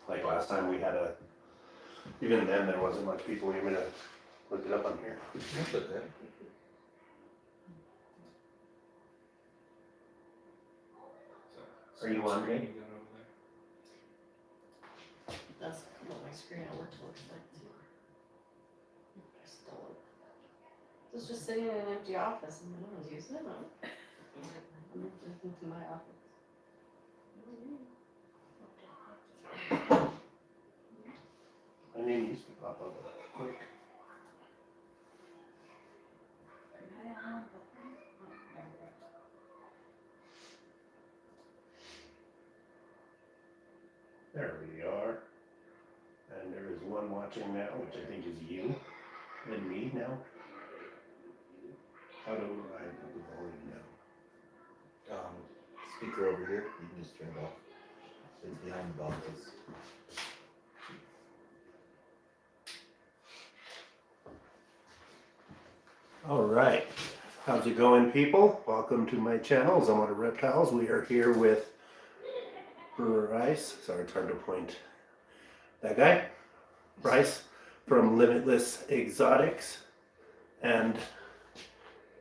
Like last time we had even then there wasn't much people. You want me to look it up on here? That's okay. Are you wondering? That's what my screen at work looks like too. It's just sitting in an empty office and no one's using it. I'm just into my office. My name used to pop up quick. There we are. And there is one watching now, which I think is you and me now. How do I put the volume down? Speaker over here, you can just turn it off. It's behind the boxes. All right. How's it going, people? Welcome to my channel, Zomoto Reptiles. We are here with Bryce. Sorry, it's hard to point. That guy, Bryce from Limitless Exotics, and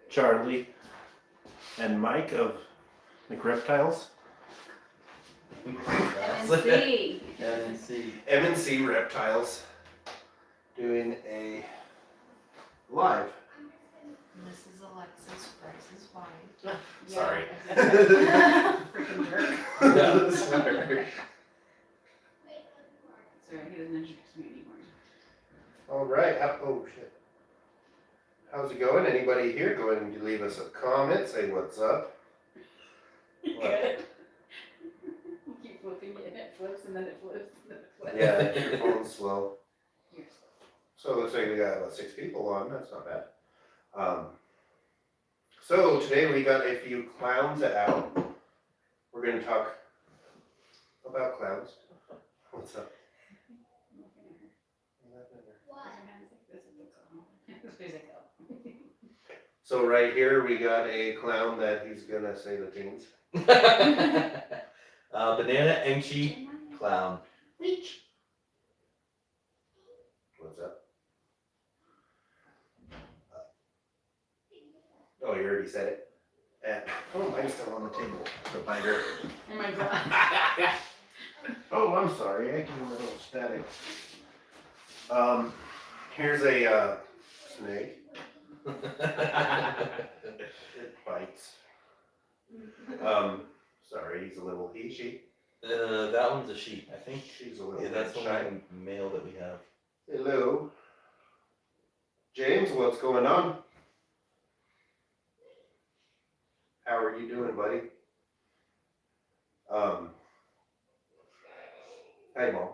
Charlie and Mike of McReptiles. MNC. M&C Reptiles doing a live. This is Alexis, Bryce's wife. Sorry. Freaking jerk. Sorry. Sorry, he doesn't introduce me anymore. All right. Oh shit. How's it going? Anybody here? Go ahead and leave us a comment. Say what's up. Good. You keep flipping it, and it flips, and then it flips, and then it flips. Yeah, your phone's slow. You're So it looks like we got about 6 people on. That's not bad. So today we got a few clowns out. We're going to talk about clowns. What's up? So right here we got a clown that he's going to say the things. Banana Enchi Clown. Reach. What's up? Oh, you already said it. And, oh, mine's still on the table. The biter. Oh my god. Oh, I'm sorry. I can a little static. Here's a snake. It bites. Sorry, he's a little she. That one's a sheep, I think. She's a little Yeah, that's the shy. only male that we have. Hello. James, what's going on? How are you doing, buddy? Hi, Mom.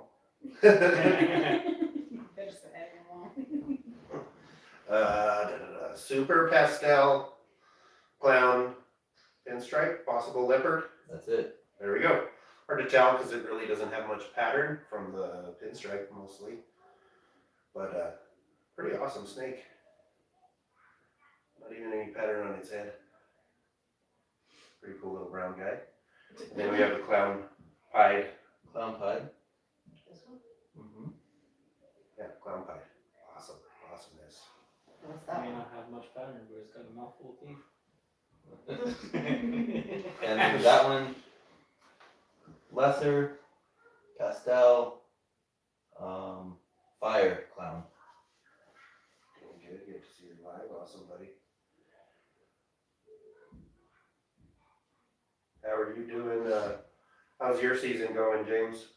Super pastel clown pinstripe, possible leopard. That's it. There we go. Hard to tell because it really doesn't have much pattern from the pinstripe mostly. But pretty awesome snake. Not even any pattern on its head. Pretty cool little brown guy. And then we have the clown pied. Clown pied. This one? Mm-hmm. Yeah, clown pied. Awesome. Awesomeness. What's May that one? not have much pattern, but it's got a mouthful of teeth. And that one, lesser, pastel, fire clown. Good to see you live. Awesome, buddy. How are you doing? How's your season going, James?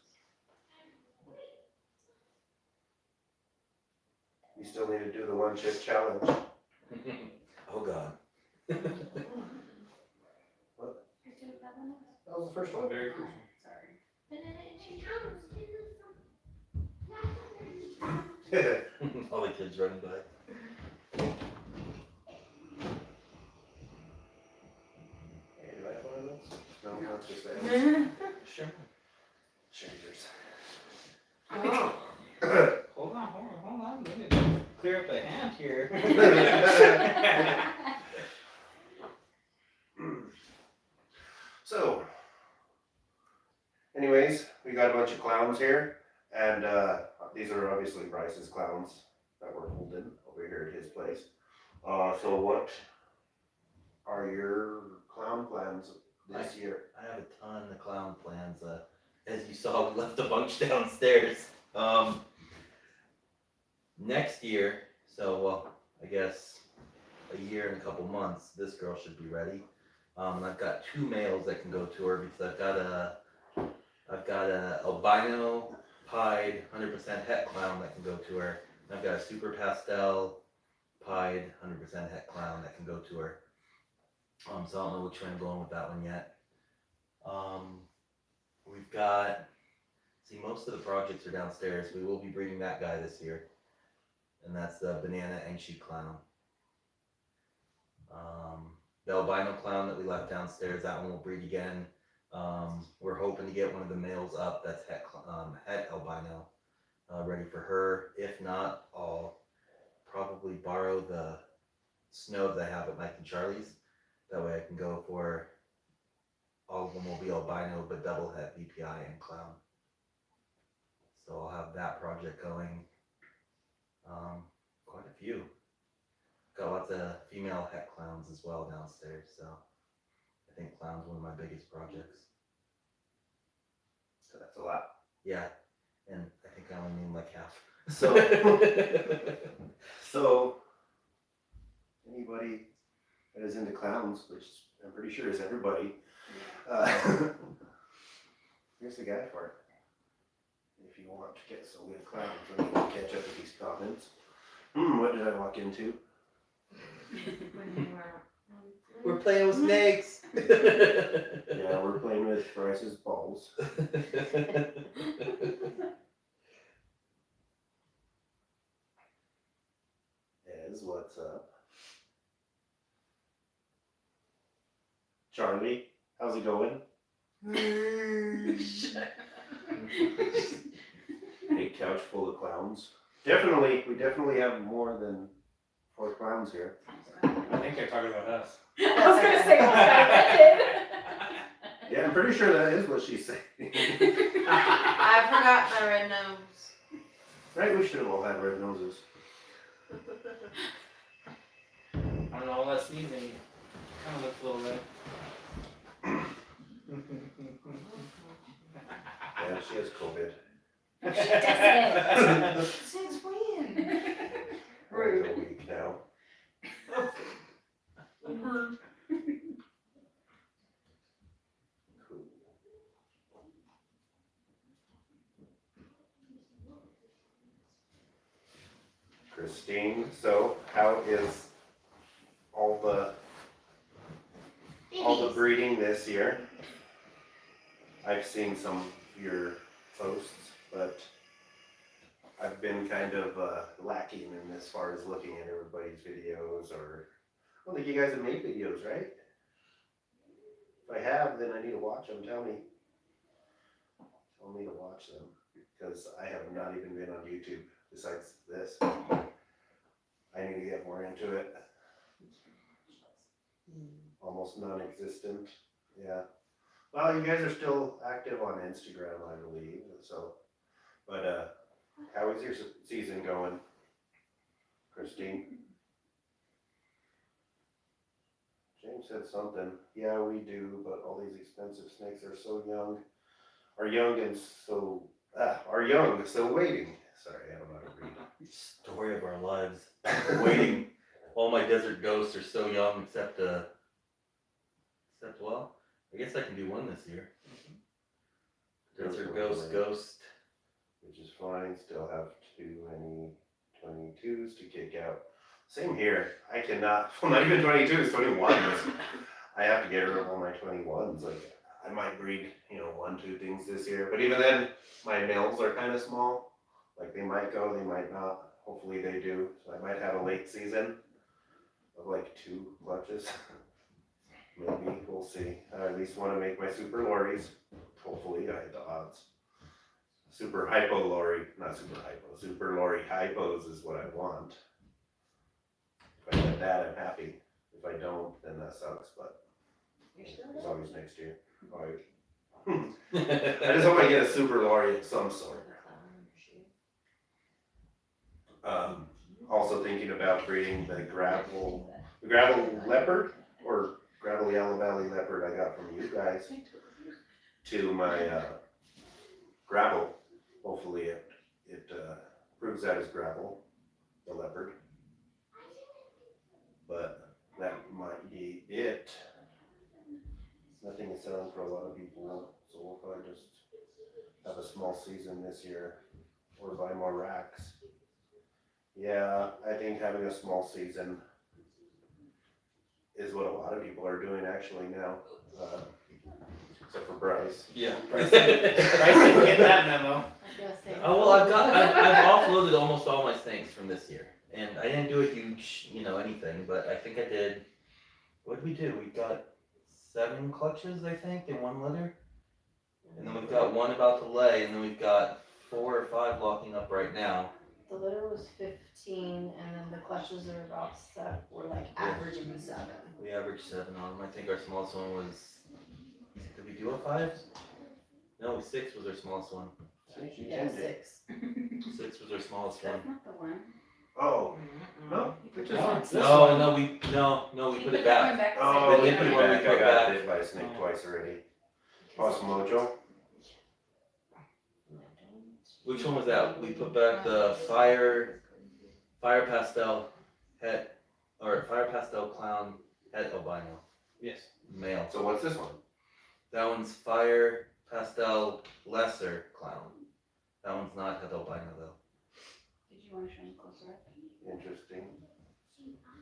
You still need to do the 1 chip challenge. Oh God. What? That was the first one. Very crucial. Sorry. All the kids running by. Hey, do I have one of those? No, not just that. Sure. Share yours. Oh. Hold on. Let me clear up a hand here. So, anyways, we got a bunch of clowns here. And these are obviously Bryce's clowns that we're holding over here at his place. So what are your clown plans this year? I have a ton of clown plans. As you saw, we left a bunch downstairs. Next year, so well, I guess a year and a couple months, this girl should be ready. I've got 2 males that can go to her because I've got a albino pied 100% het clown that can go to her. And I've got a super pastel pied 100% het clown that can go to her. So I don't know which way I'm going with that one yet. We've got, see, most of the projects are downstairs. We will be breeding that guy this year, and that's the banana and sheep clown. The albino clown that we left downstairs, that one will breed again. We're hoping to get one of the males up that's het albino, ready for her. If not, I'll probably borrow the snow that I have at Mike and Charlie's. That way I can go for, all of them will be albino, but double het VPI and clown. So I'll have that project going. Quite a few. Got lots of female het clowns as well downstairs, so I think clown's one of my biggest projects. So that's a lot. Yeah, and I think I only named like half. So, so anybody that is into clowns, which I'm pretty sure is everybody, here's the guy for it. If you want to get some good clowns, then you can catch up with these comments. What did I walk into? We're playing with snakes. Yeah, we're playing with Bryce's balls. Ez, what's up? Charlie, how's it going? Big couch full of clowns. We definitely have more than 4 clowns here. I think they're talking about us. I was gonna say, what's that Yeah, I'm pretty sure that is what she's saying. I forgot my red nose. Right, we should have all had red noses. I don't know, all that sneezing kind of looks a little red. Yeah, she has COVID. Since when? Rude. Like a week now. Cool. Christine, so how is all the breeding this year? I've seen some of your posts, but I've been kind of lacking in as far as looking at everybody's videos, or I don't think you guys have made videos, right? If I have, then I need to watch them. Tell me to watch them, because I have not even been on YouTube besides this. I need to get more into it. Almost non-existent. Yeah. Well, you guys are still active on Instagram, I believe. So, but how is your season going, Christine? James said something. Yeah, we do, but all these expensive snakes are so young. Are young, so waiting. Sorry, I don't know how to read. Story of our lives. Waiting. All my desert ghosts are so young, except well, I guess I can do one this year. Desert ghost. Which is fine. Still have too many 22s to kick out. Same here. I cannot. Well, not even 22s, 21s. I have to get rid of all my 21s. Like, I might breed, 1, 2 things this year. But even then, my males are kind of small. Like, they might go, they might not. Hopefully they do. So I might have a late season of like 2 clutches. Maybe, we'll see. I at least want to make my super lorries. Hopefully, I hit the odds. Super hypo lorry, not super hypo. Super lorry hypos is what I want. If I get that, I'm happy. If I don't, then that sucks. But there's always next year. I just hope I get a super lorry of some sort. Also thinking about breeding the gravel leopard or gravel yellow valley leopard I got from you guys to my gravel. Hopefully it proves that as gravel, the leopard. But that might be it. Nothing is selling for a lot of people, so we'll probably just have a small season this year or buy more racks. Yeah, I think having a small season is what a lot of people are doing actually now, except for Bryce. Yeah. Bryce didn't get that memo. I was gonna say. Oh well, I've offloaded almost all my snakes from this year, and I didn't do a huge, anything, but I think I did. What did we do? We got 7 clutches, I think, in 1 litter, and then we've got 1 about to lay, and then we've got 4 or 5 locking up right now. The litter was 15, and then the clutches are about 7. We're like averaging 7. We averaged 7 on them. I think our smallest one was. Did we do a 5? No, 6 was our smallest one. Yeah, 6. 6 was our smallest one. That's not the one. Oh, no. Just No. wants this No, one. no, we You put it that one back. the Oh, same you way. put it one we back. put I got back. bit by a snake twice already. Awesome Mojo. Which one was that? We put back the fire pastel het, or fire pastel clown het albino Yes. male. So what's this one? That one's fire pastel lesser clown. That one's not het albino though. Did you want to show me closer up? Interesting.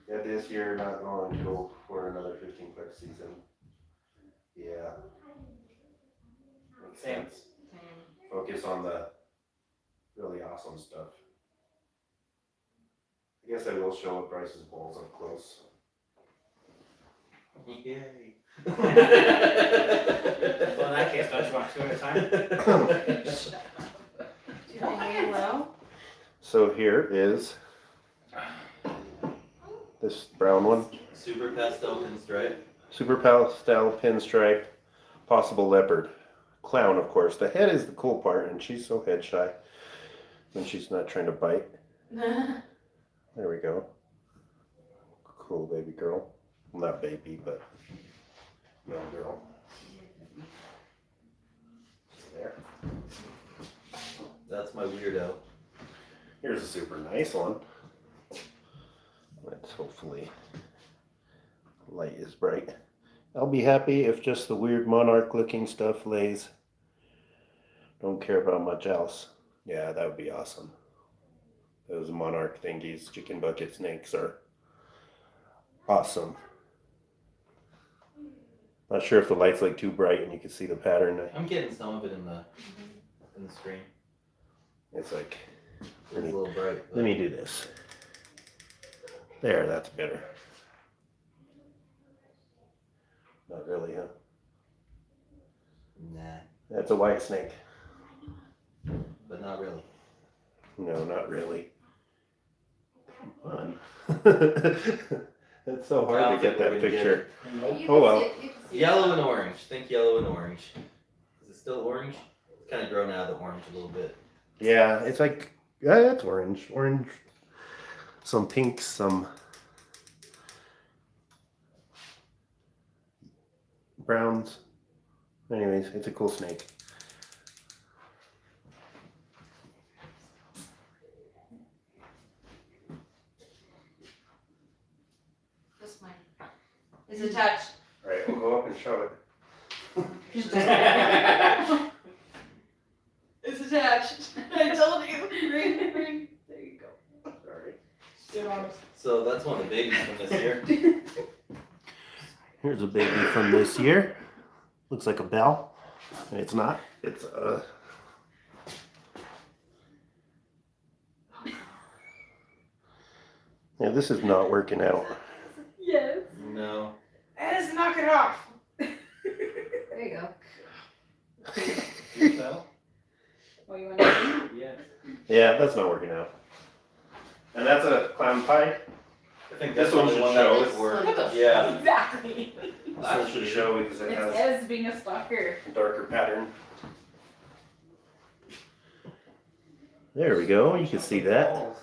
Yeah, this year not going to go for another 15 clutch season. Yeah. Makes Same. sense. Focus on the really awesome stuff. I guess I will show up Bryce's balls up close. Yay. Well, in that case, don't you want 2 at a time? Do they hang low? So here is this brown one. Super pastel pinstripe. Super pastel pinstripe, possible leopard. Clown, of course. The head is the cool part, and she's so head shy when she's not trying to bite. There we go. Cool baby girl. Well, not baby, but young girl. There. That's my weirdo. Here's a super nice one. Let's hopefully light is bright. I'll be happy if just the weird monarch looking stuff lays. Don't care about much else. Yeah, that would be awesome. Those monarch thingies, chicken bucket snakes are awesome. Not sure if the light's like too bright and you can see the pattern. I'm getting some of it in the screen. It's like, It's a little bright. let me do this. There, that's better. Not really, huh? Nah, That's a white snake. but not really. No, not really. Come on. It's so hard to get that picture. Oh, well. Yellow and orange. Think yellow and orange. Is it still orange? It's kind of grown out of the orange a little bit. Yeah, it's like, yeah, it's orange. Orange, some pinks, some browns. Anyways, it's a cool snake. This mine. Is attached. All right, we'll go up and show it. It's attached. I told you. Ring, ring. There you go. Sorry. So that's one of the babies from this year. Here's a baby from this year. Looks like a bell. It's not. It's Yeah, this is not working out. Yes. No. Let's knock it off. There you go. So, What you want to yeah. Yeah, that's not working out. And that's a clown pie. I think This that's one the should one show. that would work. Yeah. Exactly. This one should show because it It's has as being a stalker. a darker pattern. There we go. You can see that.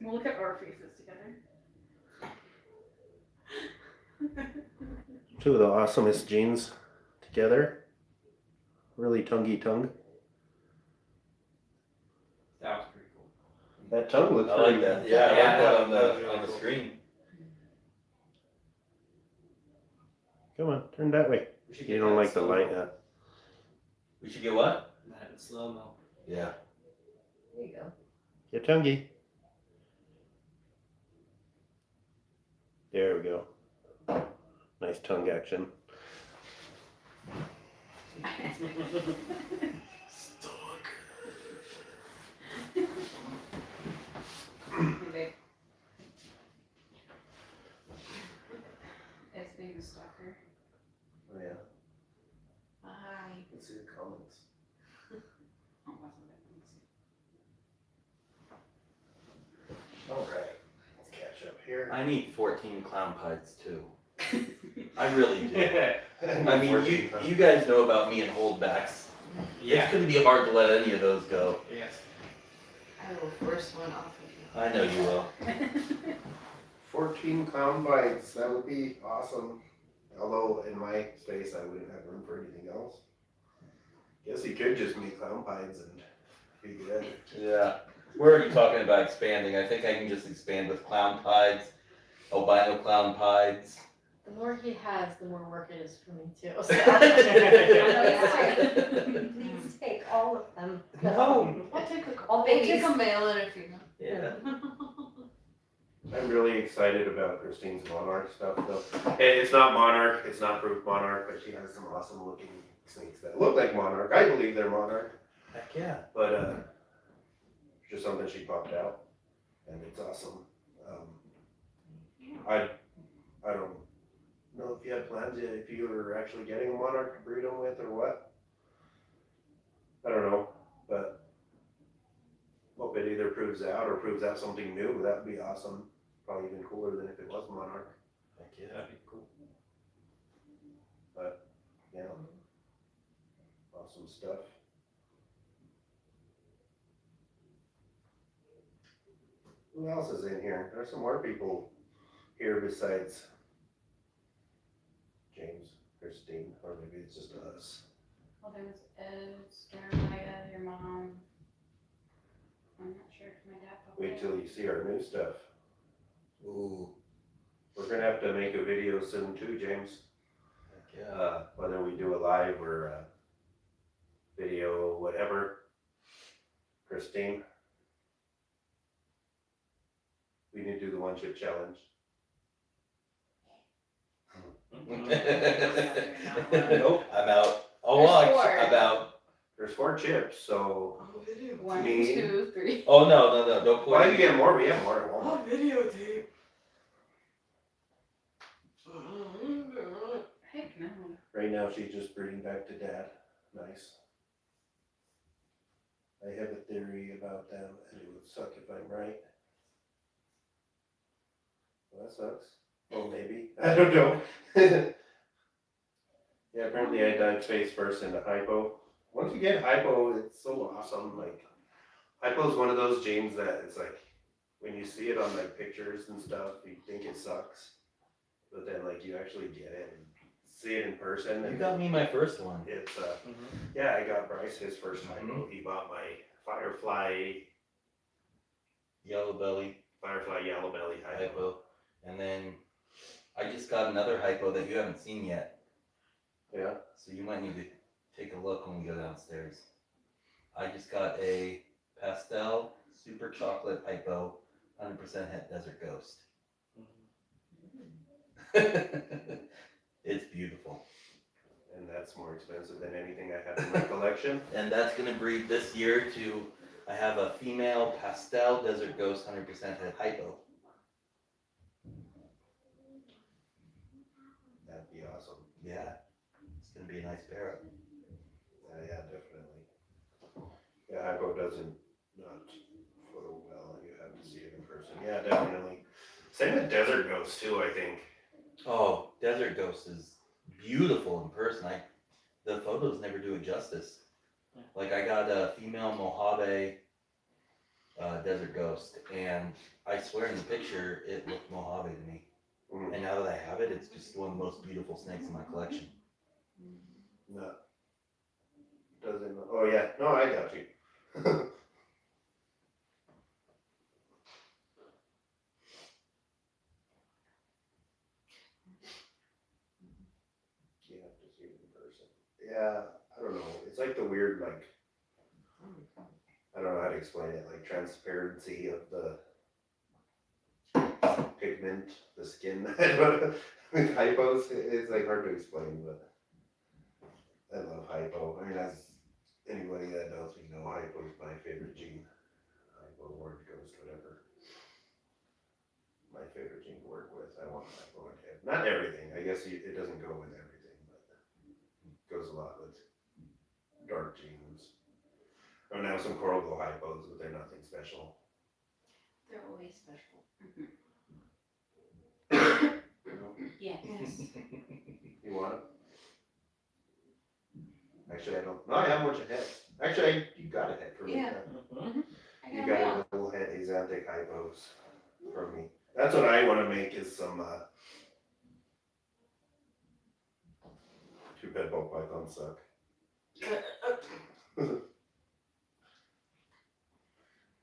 We'll look at our faces together. Two of the awesomest genes together. Really tonguey tongue. That was pretty cool. That tongue looks I pretty like that. Yeah, I like Yeah, that on that was the really on the cool. screen. Come on, turn that way. We should You get don't that like the slow-mo. light, huh? We should get what? That in slow mo. Yeah. There you go. Get tonguey. There we go. Nice tongue action. Hey, it's being a stalker. Oh yeah, Hi. let's see the comments. Oh, that's what that means. Alright, let's catch up here. I need 14 clown pies too. I really do. I mean, you guys know about me and holdbacks. Yeah. It's gonna be hard to let any of those go. Yes. I will force one off of you. I know you will. 14 clown bites, that would be awesome. Although in my space I wouldn't have room for anything else. Guess you could just make clown pies and be good. Yeah. We're already talking about expanding. I think I can just expand with clown pies, albino clown pies. The more he has, the more work it is for me too. Please take all of them. No. I'll take a, I'll take a male and a female. Yeah. I'm really excited about Christine's monarch stuff though. And it's not monarch, it's not proof monarch, but she has some awesome looking snakes that look like monarch. I believe they're monarch, Heck yeah. but just something she popped out, and it's awesome. I don't know if you had plans yet, if you were actually getting a monarch to breed them with or what. I don't know, but hope it either proves out or proves out something new. That would be awesome. Probably even cooler than if it was monarch. Heck yeah. That'd be cool. But yeah, awesome stuff. Who else is in here? There's some more people here besides James, Christine, or maybe it's just us. Well, there's Ed, Jeremiah, your mom. I'm not sure if my dad popped Wait up. till you see our new stuff. Ooh. We're gonna have to make a video soon too, James. Heck yeah. Whether we do a live or a video, whatever. Christine, we need to do the one chip challenge. Nope, I'm out. Oh, well, There's four. I'm out. There's 4 chips, so. 1, Me. 2, 3. Oh, no, don't Why point. you get more? We have more at Walmart. videotape. Heck no. Right now, she's just breeding back to dad. Nice. I have a theory about them, and it would suck if I'm right. Well, that sucks. Well, maybe. I don't know. Yeah, apparently I dived face first into hypo. Once you get hypo, it's so awesome. Like, hypo is one of those genes that it's like, when you see it on like pictures and stuff, you think it sucks. But then like you actually get it and see it in person. You And got me my first one. it's yeah, I got Bryce his first hypo. He bought my Firefly Yellow belly, yellow belly hypo. hypo. And then I just got another hypo that you haven't seen yet. Yeah. So you might need to take a look when we go downstairs. I just got a pastel super chocolate hypo 100% het desert ghost. It's beautiful. And that's more expensive than anything I have in my collection. And that's gonna breed this year to, I have a female pastel desert ghost 100% het hypo. That'd be awesome. Yeah, it's gonna be a nice pair up. Yeah, definitely. Yeah, hypo doesn't not photo well. You have to see it in person. Yeah, definitely. Same with Desert Ghost too, I think. Oh, desert ghost is beautiful in person. The photos never do it justice. Like I got a female Mojave Desert Ghost, and I swear in the picture it looked Mojave to me. Mm. And now that I have it, it's just one of the most beautiful snakes in my collection. No. Doesn't. Oh yeah. No, I got you. You have to see it in person. Yeah, I don't know. It's like the weird, like, I don't know how to explain it. Like transparency of the pigment, the skin. I don't know. With hypos, it's like hard to explain, but I love hypo. I mean, as anybody that knows me know, hypo is my favorite gene. Hypo, word, ghost, whatever. My favorite gene to work with. I want hypo in it. Not everything. I guess it doesn't go with everything, but it goes a lot with dark genes. I mean, I have some coral glow hypos, but they're nothing special. They're always special. Yes. You want it? Actually, I don't. No, I have a bunch of heads. Actually, you got a head from me. Yeah. Mhm. I You got got mail. a little head axanthic hypos from me. That's what I want to make is some two bed ball pythons suck.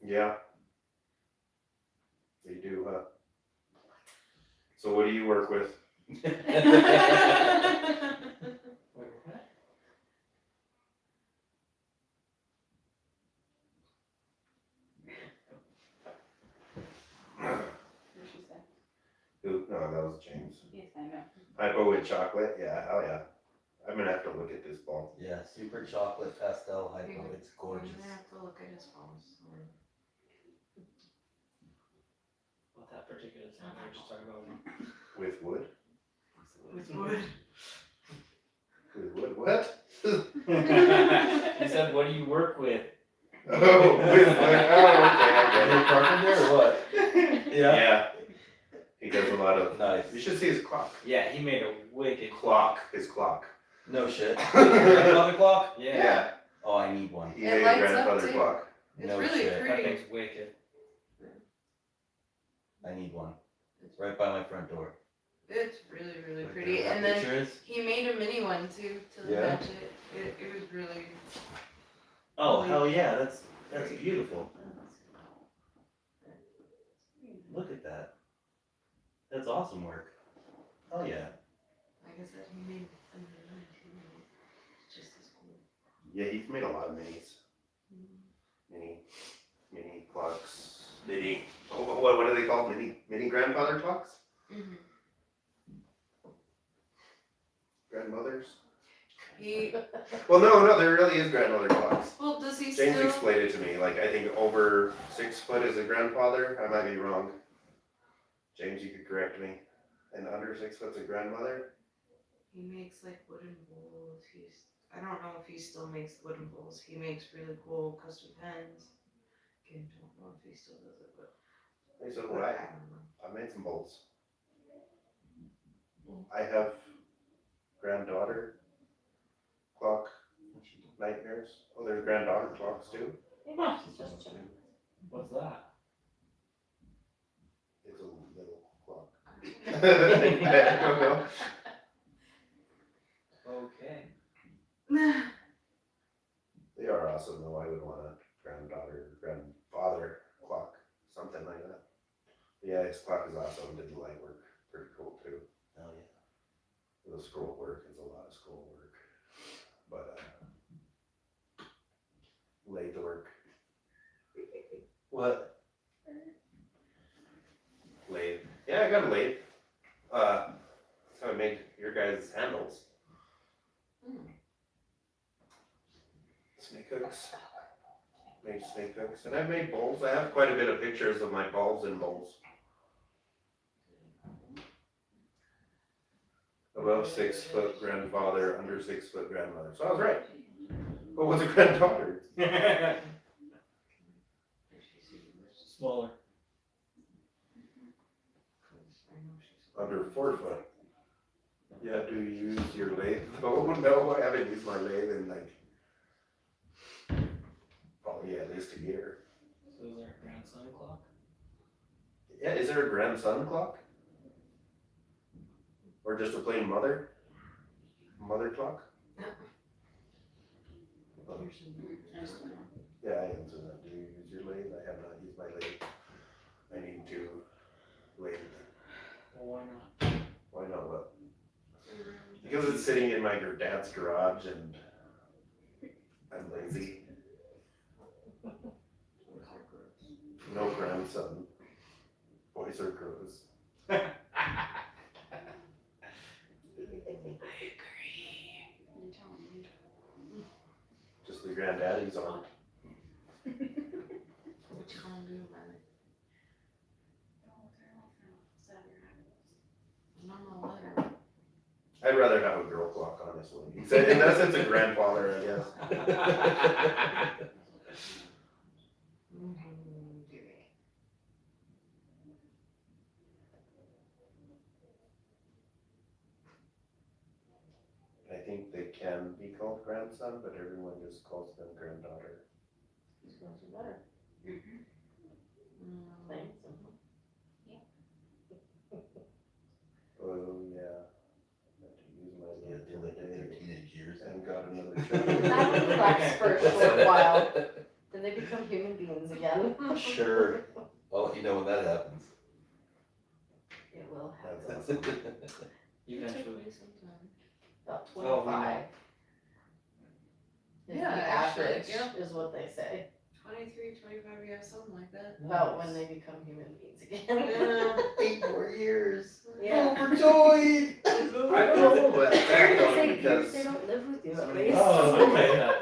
Yeah. They do, huh? So what do you work with? Wait, what? What she said. Who? No, that was James. Yes, I know. Hypo with chocolate? Yeah, hell yeah. I'm gonna have to look at this ball. Yeah, super chocolate pastel hypo. It's gorgeous. I'm gonna have to look at his phones. What that particular sound we were just talking about? With wood? With wood. With wood? What? He said, "What do you work with?" Oh, with wood. Oh, okay, I Is get it carpenter or what? it. Yeah. He does a lot of. Nice. You should see his clock. Yeah, he made a wicked Clock. His clock. No shit. Grandfather clock? Yeah, Oh, I need one. He It made a lights up, grandfather too. clock. It's No really shit. that pretty. thing's wicked. I need one. Right by my front door. It's really, really Right pretty. there where And that then picture is. he made a mini one too to Yeah. match it. It was really. Oh hell yeah, that's beautiful. Look at that. That's awesome work. Oh yeah. Like I said, he made a mini one too. It's just as cool. Yeah, he's made a lot of minis. Mini clocks. What are they called? Mini grandfather clocks? Mm-hmm. Grandmothers? He. Well, no, there really is grandmother clocks. Well, does he James still? explained it to me. Like, I think over 6 foot is a grandfather. I might be wrong. James, you could correct me. And under 6 foot's a grandmother? He makes like wooden bowls. I don't know if he still makes wooden bowls. He makes really cool custom pens. Again, don't know if he still does it, but. Hey, so but do I. I don't know. I made some bowls. I have granddaughter clock nightmares. Oh, there's granddaughter clocks too. What's that? It's a little clock. I don't know. Okay. They are awesome though. I would want a grandfather clock, something like that. Yeah, his clock is awesome. Did the light work. Pretty cool too. Hell yeah. The scroll work is a lot of scroll work. But lathe work. What? Lathe. Yeah, I got a lathe. That's how I made your guys' handles. Snake hooks. Made snake hooks. And I've made bowls. I have quite a bit of pictures of my balls and bowls. Above 6 foot grandfather, under 6 foot grandmother. So I was right. But what's a granddaughter? Smaller. Under 4 foot. Yeah, do you use your lathe? Oh no, I haven't used my lathe in like probably at least a year. So is there a grandson clock? Yeah, is there a grandson clock? Or just a plain mother clock? I just don't know. Yeah, I answer that. Do you use your lathe? I have not used my lathe. I need to lathe. Well, why not? Why not? What? Because it's sitting in my dad's garage and I'm lazy. No grandson. Boys or girls. I agree. You're telling me. Just the granddaddy's on. What you gonna do about it? Oh, they're all from Saturday. No, whatever. I'd rather have a girl clock, honestly. Except in that sense, a grandfather, I guess. I think they can be called grandson, but everyone just calls them granddaughter. These girls are better. Plain, simple. Oh, yeah. Had to use my Yeah, lathe the till other they hit their day teenage years. and got another That child. only lasts for a short while. Then they become human beings again. Sure. I'll let you know when that happens. It will happen. That's awesome. Eventually. About Oh, we 25. Is Yeah, the actually, average, yeah. is what they say. 23, 25, yeah, something like that. About when they become human beings again. Yeah. 8 more years. Yeah. Overjoyed. I don't know about that though, They because don't live with you at somebody- least. Oh, okay, that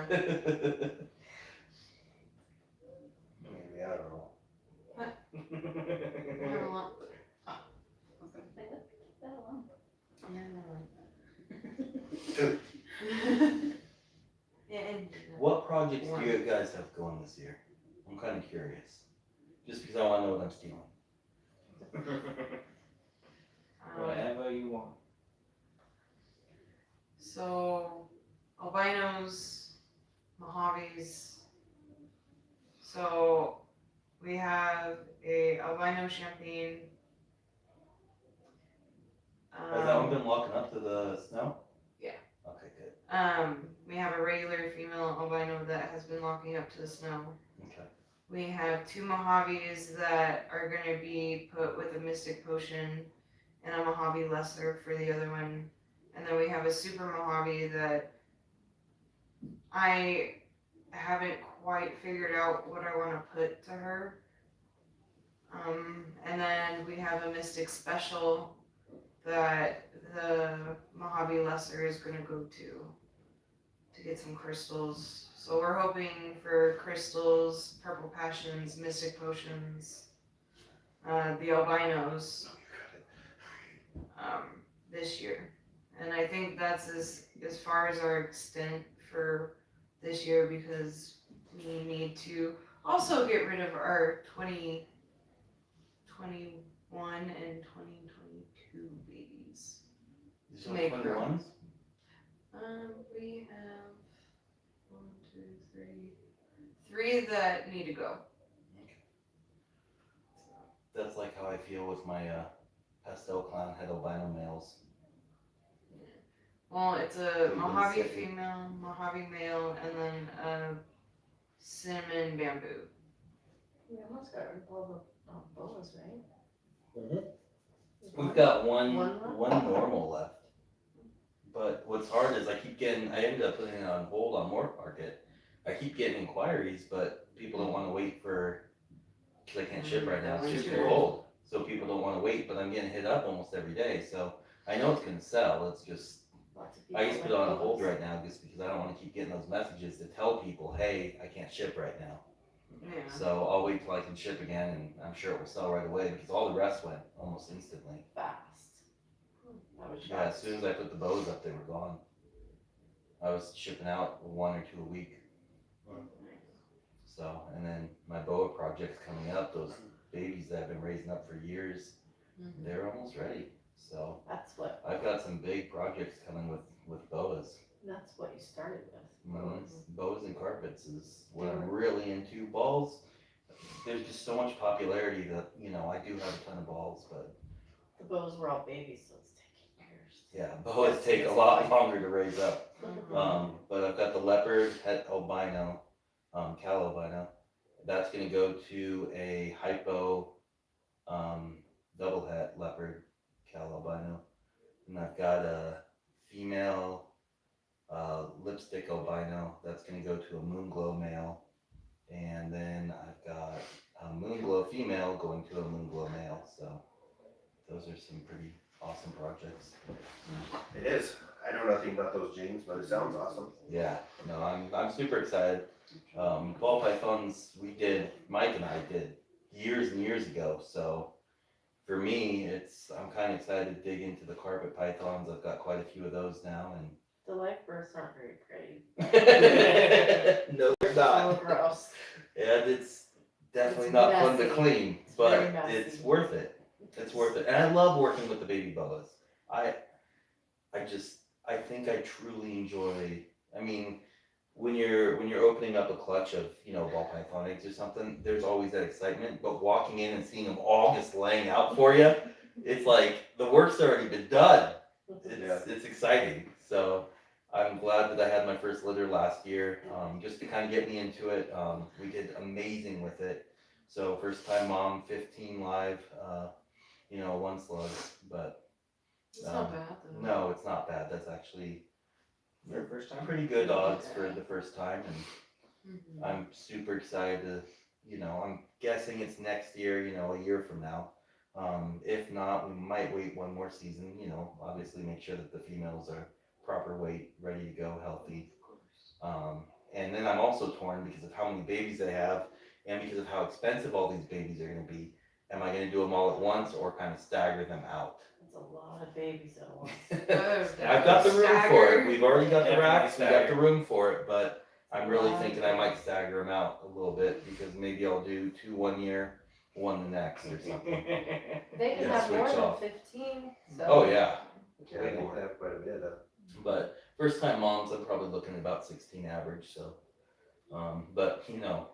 then. maybe, I don't know. Well, That alone. yeah, and What projects do you guys have going this year? I'm kind of curious. Just because I want to know what I'm stealing. Whatever you want. So, albinos, Mojaves. So, we have a albino champagne. Has that one been walking up to the snow? Yeah. Okay, good. We have a regular female albino that has been locking up to the snow. Okay. We have 2 Mojaves that are going to be put with a Mystic Potion and a Mojave Lesser for the other one. And then we have a Super Mojave that I haven't quite figured out what I want to put to her. And then we have a Mystic Special that the Mojave Lesser is going to go to get some crystals. So we're hoping for crystals, purple passions, mystic potions, the albinos this year. And I think that's as far as our extent for this year because we need to also get rid of our 2021 and 2022 babies. These are Make 21s? We have 1, 2, 3 that need to go. That's like how I feel with my pastel clown head albino males. Well, it's a They've been Mojave sitting. female, Mojave male, and then a cinnamon bamboo. We almost got rid of all the boas, right? Mhm. We've got one One normal left. But what's hard is I ended up putting it on hold on Morph Market. I keep getting inquiries, but people don't want to wait because I can't ship right now. It's too Sure. cold. So people don't want to wait, but I'm getting hit up almost every day. So I know it's going to sell. It's just, Lots of I just people put it like on hold boas. right now just because I don't want to keep getting those messages to tell people, hey, I can't ship right now. Yeah. So I'll wait till I can ship again, and I'm sure it will sell right away because all the rest went almost instantly. Fast. I was Yeah, as shocked. soon as I put the bows up, they were gone. I was shipping out 1 or 2 a week. So, and then my boa project's coming up. Those babies that I've been raising up for years, Mhm. they're almost ready. So That's what I've got some big projects coming with boas. you started with. Boas and carpets is what I'm really into. Balls, there's just so much popularity that, you know, I do have a ton of balls, but The bows were all babies, so it's taking years. yeah, boas take a lot longer to raise up. Mhm. But I've got the leopard, het albino, cal albino. That's gonna go to a hypo, double het leopard, cal albino. And I've got a female, lipstick albino. That's gonna go to a moonglow male. And then I've got a moonglow female going to a moonglow male. So those are some pretty awesome projects. It is. I know nothing about those genes, but it sounds awesome. Yeah, no, I'm super excited. Ball pythons Mike and I did years and years ago. So for me, I'm kind of excited to dig into the carpet pythons. I've got quite a few of those now, The life births aren't very pretty. and no, they're not. So gross. Yeah, it's definitely It's not fun to messy. clean, It's but very messy. it's worth it. It's worth it, and I love working with the baby boas. I think I truly enjoy. I mean, when you're opening up a clutch of, you know, ball python eggs or something, there's always that excitement. But walking in and seeing them all just laying out for you, it's like the work's already been done. It's exciting. So I'm glad that I had my first litter last year, just to kind of get me into it. We did amazing with it. So first time mom, 15 live, you know, one slug, but It's not bad though. no, it's not bad. That's actually For the first time? pretty good odds for the first time, and Mhm. I'm super excited to, you know, I'm guessing it's next year, you know, a year from now. If not, we might wait one more season, you know, obviously make sure that the females are proper weight, ready to go, healthy. And then I'm also torn because of how many babies I have and because of how expensive all these babies are going to be. Am I going to do them all at once or kind of stagger them out? That's a lot of babies at once. I've got the room for it. Stagger. We've already got the Definitely racks. We got stagger. the room for it, but I'm really Wow. thinking I might stagger them out a little bit because maybe I'll do 2 one year, 1 the next or something. They can Yeah, have more switch than off. 15. So. Oh yeah, Yeah, they have quite a bit. but first time moms, I'm probably looking at about 16 average. So, but you know,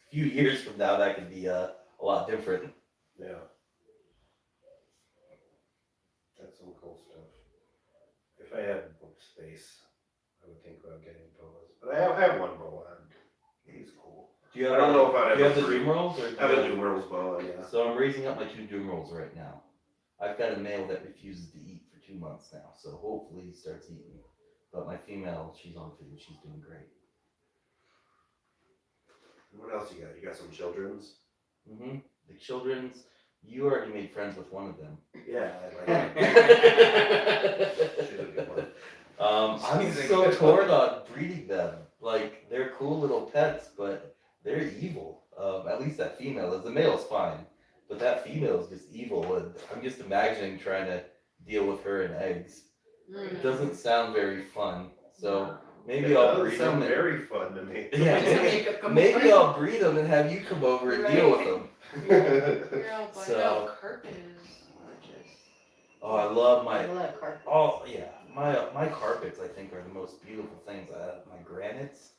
a few years from now, that could be a lot different. Yeah. That's some cool stuff. If I had space, I would think about getting boas. But I have one boa. And he's cool. Do you I don't know if I'd do you have ever the breed. doom rolls or? I have a Dumerals boa, yeah. So I'm raising up my 2 doom rolls right now. I've got a male that refuses to eat for 2 months now, so hopefully he starts eating. But my female, she's on food. She's doing great. What else you got? You got some children's? The children's. You already made friends with one of them. Yeah, I like it. She's a good one. I'm She's a so good torn on breeding them. Like they're cool little pets, but they're evil. At least that female is. The male's fine, but that female is just evil, and I'm just imagining trying to deal with her and eggs. It doesn't sound very fun. So maybe It I'll does breed sound them. And, very fun to me. yeah, Just maybe, make a couple maybe friends. I'll breed them and have you come over and deal with them. Your albino So- carpet is gorgeous. Oh, I love I my. love carpets. Oh yeah, my carpets I think are the most beautiful things. My granites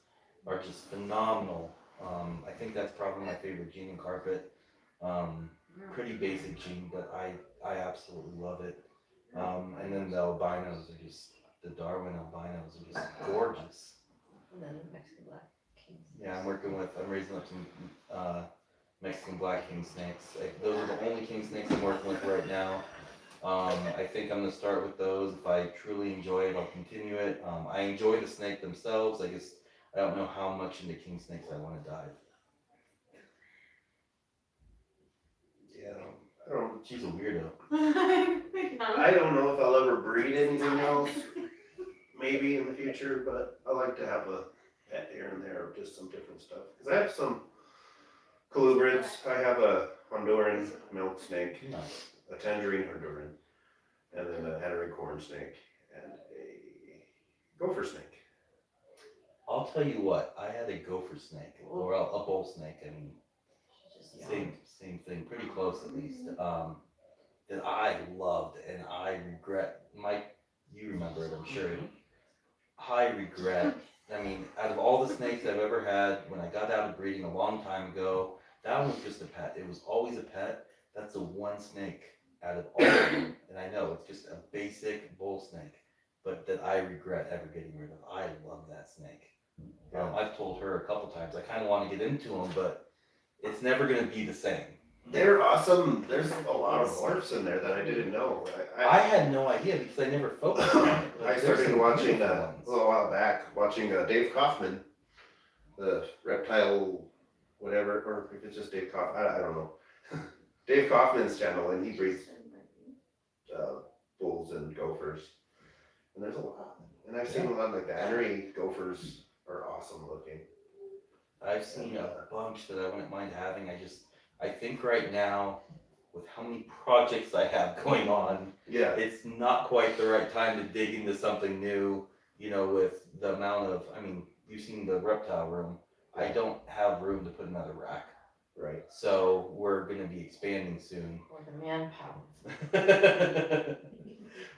are just phenomenal. I think that's probably my favorite gene in carpet. Pretty basic gene, but I absolutely love it. And then the albinos are just the Darwin albinos are just gorgeous. And then the Mexican black kings. Yeah, I'm raising up some Mexican black king snakes. Those are the only king snakes I'm working with right now. I think I'm gonna start with those. If I truly enjoy it, I'll continue it. I enjoy the snake themselves. I guess I don't know how much into king snakes I want to dive. Yeah, I don't. She's a weirdo. I don't know if I'll ever breed anything else. Maybe in the future, but I like to have a pet here and there, just some different stuff. Because I have some colubrids. I have a Honduran milk snake, Nice. a tangerine Honduran, and then a Henry corn snake, and a gopher snake. I'll tell you what. I had a gopher snake, or a bull snake. I mean, She's just same thing. Pretty close at least. That I loved, and I regret. Mike, you remember it, I'm sure. I regret. I mean, out of all the snakes I've ever had, when I got out of breeding a long time ago, That one was just a pet. It was always a pet. That's the one snake out of all of them, and I know it's just a basic bull snake, but that I regret ever getting rid of. I love that snake. I've told her a couple times I kind of want to get into them, but it's never going to be the same. They're awesome. There's a lot of morphs in there that I didn't know. I had no idea because I never focused on it. I started watching a little while back, watching Dave Kaufman, the reptile, whatever, or if it's just Dave Kaufman, I don't know. Dave Kaufman's channel, and he breeds bulls and gophers, and there's a lot. And I've seen a lot like the Henry gophers are awesome looking. I've seen a bunch that I wouldn't mind having. I think right now, with how many projects I have going on, Yeah, it's not quite the right time to dig into something new, with the amount of, you've seen the reptile room. I don't have room to put another rack. right. So we're going to be expanding soon. Or the manpower.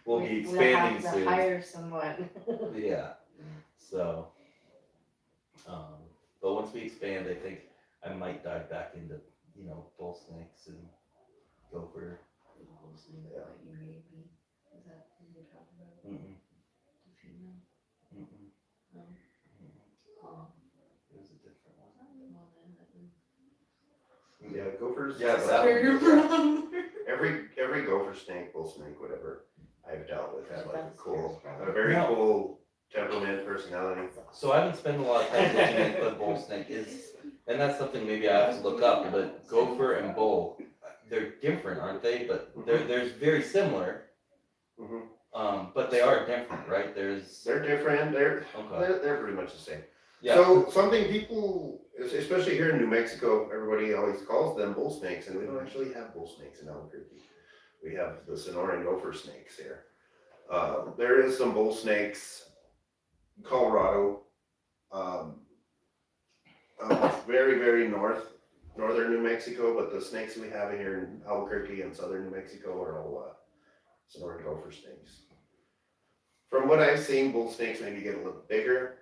We'll be We'll expanding have to soon. hire someone. Yeah. So, but once we expand, I think I might dive back into, bull snakes and gopher. The whole thing that you made me. Is that what you're talking about? Mm-mm, The female? mm-mm, Oh. mm-mm. Oh. It was a different one. Well then, Yeah, gophers. Yeah, that's that where one- you're from. Every gopher snake, bull snake, whatever I've dealt with had like a very No. cool temperament, personality. So I haven't spent a lot of time looking at the bull snake and that's something maybe I have to look up, but gopher and bull, they're different, aren't they? But they're very similar. Mm-hmm. But they are different, right? They're different. They're Okay. they're pretty much the same. Yeah. So something people, especially here in New Mexico, everybody always calls them bull snakes, and we don't actually have bull snakes in Albuquerque. We have the Sonoran gopher snakes here. There is some bull snakes in Colorado, very, very northern New Mexico, but the snakes we have here in Albuquerque and southern New Mexico are all Sonoran gopher snakes. From what I've seen, bull snakes maybe get a little bigger.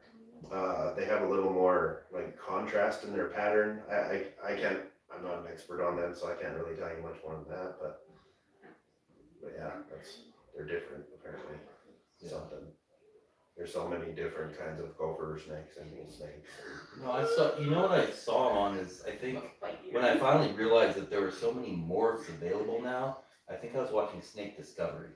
They have a little more like contrast in their pattern. I can't, I'm not an expert on them, so I can't really tell you much more than that, but yeah, they're different apparently. Something. There's so many different kinds of gopher snakes and bull snakes. No, what I saw on is, I think, when I finally realized that there were so many morphs available now, I think I was watching Snake Discovery.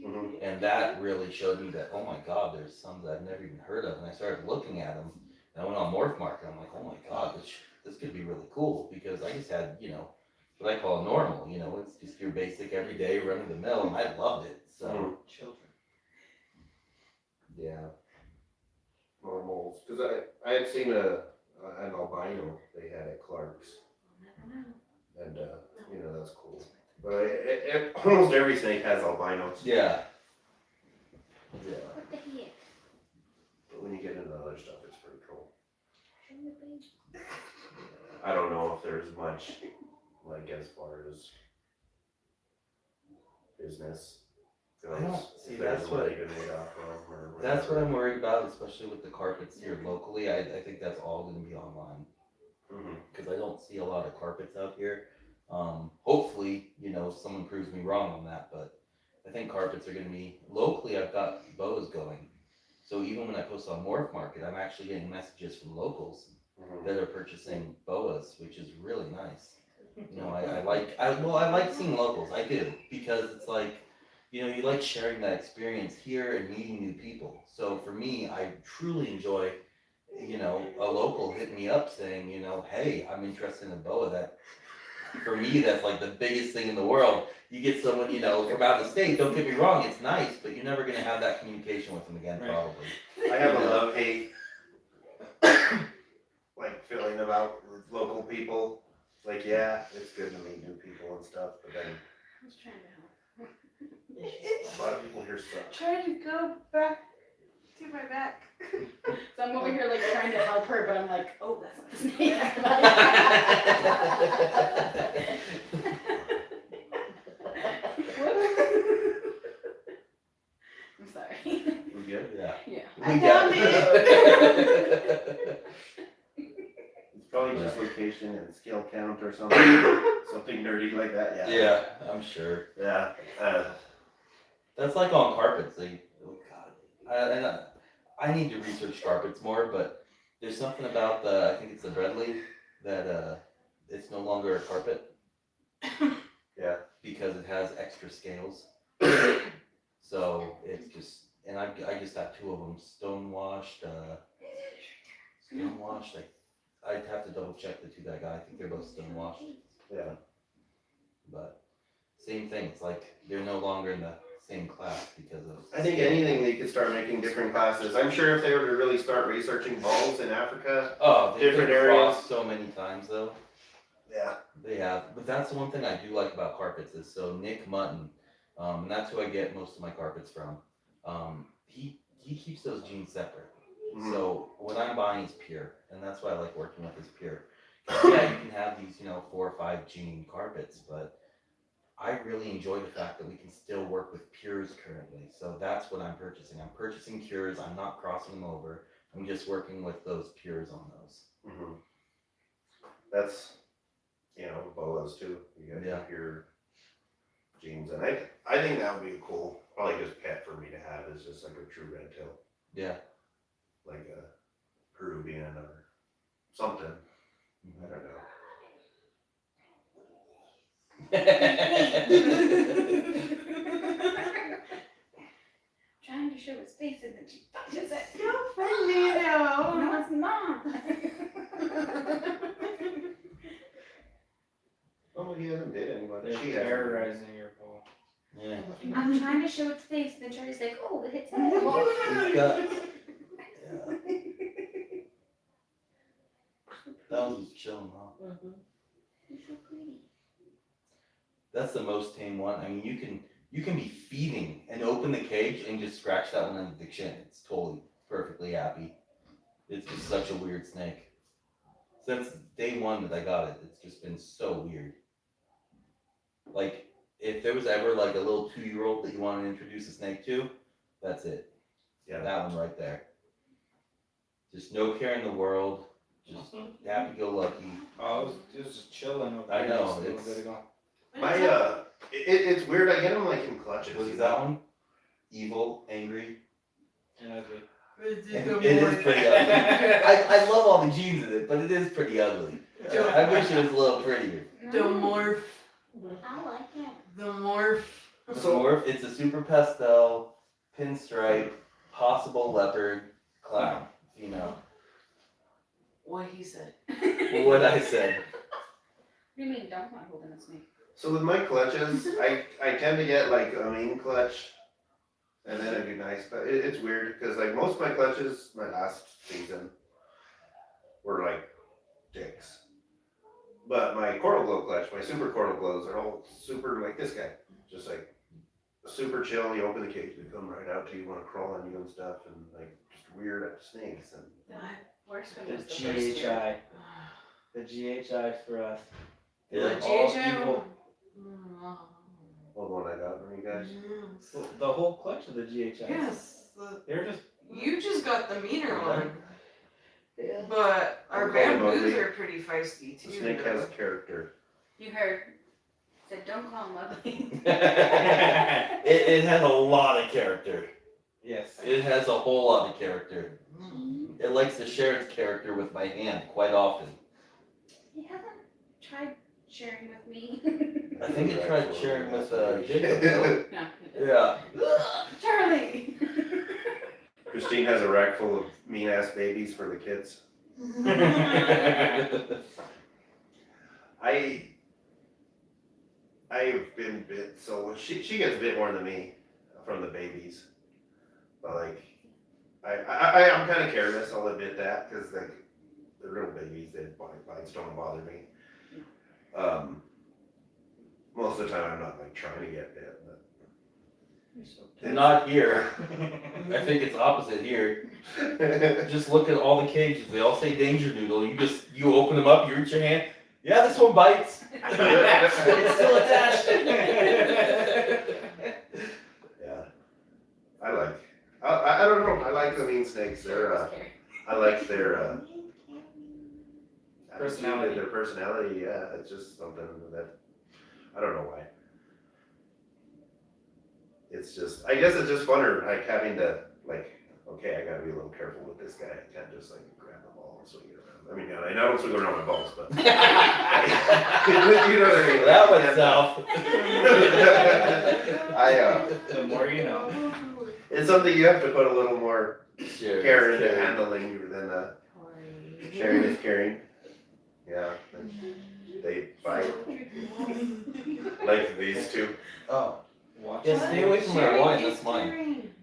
Mhm. And that really showed me that, oh my God, there's some that I've never even heard of. And I started looking at them, and I went on Morph Market. I'm like, oh my God, this could be really cool, because I just had, what I call normal, it's just your basic everyday run of the mill, and I loved it. So, Children. yeah. Normals, because I had seen an albino they had at Clark's, and that's cool. But almost every snake has albinos. Yeah. Yeah. What the heck? But when you get into other stuff, it's pretty cool. I don't know if there's much, like, as far as business goes. I don't see, if there's that's money what- to make off of or That's what whatever. I'm worried about, especially with the carpets here locally. I think that's all going to be online, Mhm. because I don't see a lot of carpets out here. Hopefully, someone proves me wrong on that, but I think carpets are going to be, locally I've got boas going. So even when I post on Morph Market, I'm actually getting messages from locals Mhm. that are purchasing boas, which is really nice. I like seeing locals. I do, because it's like, you like sharing that experience here and meeting new people. So for me, I truly enjoy, a local hitting me up saying, hey, I'm interested in a boa. That, for me, that's like the biggest thing in the world. You get someone, from out of the state, don't get me wrong, it's nice, but you're never going to have that communication with them again, Right. probably. I have a love-hate like feeling about local people. Like, yeah, it's good to meet new people and stuff, but then I was trying to help. a lot of people here suck. Try to go back to my back. So I'm over here like trying to help her, but I'm like, oh, that's not the snake. I'm sorry. We good? Yeah. Yeah. I found it. It's probably just location and scale count or something, something nerdy like that. Yeah. Yeah, I'm sure. Yeah. That's like on carpets. Like, oh god, I need to research carpets more, but there's something about I think it's the Bredley that it's no longer a carpet. Yeah. Because it has extra scales. So it's just, and I just have 2 of them stonewashed. Stonewashed. I'd have to double check the 2 that I got. I think they're both stonewashed. Yeah. But same thing. It's like they're no longer in the same class because of. I think anything they could start making different classes. I'm sure if they were to really start researching balls in Africa. Oh, they've different been areas. crossed so many times though. Yeah. They have, but that's the one thing I do like about carpets is so Nick Mutton, and that's who I get most of my carpets from. He keeps those genes separate. Mhm. So what I'm buying is pure, and that's why I like working with is pure. 'Cause yeah, you can have these 4 or 5 gene carpets, but I really enjoy the fact that we can still work with pures currently. So that's what I'm purchasing. I'm purchasing pures. I'm not crossing them over. I'm just working with those pures on those. Mm-hmm. That's, boas too. You got Yeah. your genes, and I think that would be a cool, probably just pet for me to have is just like a true red tail, Yeah. like a Peruvian or something. I don't know. Trying to show his face and then she touches it. Don't find me now. No, it's not. Oh, he hasn't did anybody. They're She hasn't. terrorizing your pole. Yeah. I'm trying to show its face and then Charlie's like, oh, it hits head. He's got, yeah. That was just chilling, huh? He's so pretty. That's the most tame one. I mean, you can be feeding and open the cage and just scratch that one under the chin. It's totally perfectly happy. It's just such a weird snake. Since day 1 that I got it, it's just been so weird. Like, if there was ever like a little 2-year-old that you want to introduce a snake to, that's it. Yeah. That one right there. Just no care in the world. Just happy-go-lucky. Oh, it was just chilling over I there know, just a little it's- bit ago. It's weird. I get them like in clutches. Was that one? Evil, angry. And ugly. It is pretty ugly. I love all the genes in it, but it is pretty ugly. I wish it was a little prettier. The morph. I like it. The morph. So morph, it's a super pastel, pinstripe, possible leopard, clown, female. What he said. What I said. What do you mean, don't want holding a snake? So with my clutches, I tend to get like a main clutch, and then it'd be nice. But it's weird because like most of my clutches, my last season, were like dicks. But my coral glow clutch, my super coral glows, are all super like this guy, just like super chill. You open the cage, they come right out to you, want to crawl on you and stuff, and like just weird at snakes. And Worst one The was the first year. GHI. The GHI for us. Yeah. The All GHI. evil. well, the one I got from you guys. The whole clutch of the GHI. Yes. They're just. You just got the meaner one. Yeah. But our I'm calling bamboos ugly. are pretty feisty The too. snake though. has character. You heard. Said, don't call him ugly. It has a lot of character. Yes. It has a whole lot of character. It likes to share its character with my hand quite often. You haven't tried sharing with me. I think it tried sharing with Jacob. No. Yeah. Charlie! Christine has a rack full of mean ass babies for the kids. I've been bit, so she gets bit more than me from the babies. But like, I'm kind of careless. I'll admit that because like the little babies, bites don't bother me. Most of the time, I'm not like trying to get bit. Not here. I think it's opposite here. But Just look at all the cages. They all say danger noodle. You open them up, you reach your hand. Yeah, this one bites. It's still attached. yeah, I don't know. I like the mean snakes. I like their Personality. Their personality, yeah, it's just something that I don't know why. It's just, I guess it's just funner, like having to, like, okay, I gotta be a little careful with this guy. I can't just like grab the ball and swing it around. I mean, I don't swing around my balls, but you know what I mean. That would self. The more you know. It's something you have to put a little more Sure, care into sure. handling than sharing is caring. Yeah, and they fight like these two. Oh, Watch yeah, it. stay away from my Sharing wine, is that's mine. caring.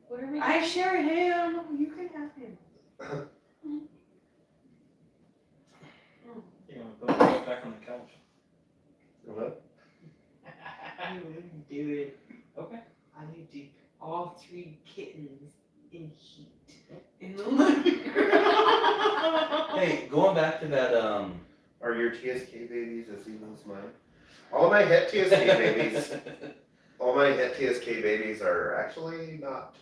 What are we I share him. You can have him. You're gonna put it back on the couch. What? Do it. Okay. I need to all 3 kittens in heat in the living room. Hey, going back to that, Are your TSK babies as evil as mine? All my het TSK babies. All my het TSK babies are actually not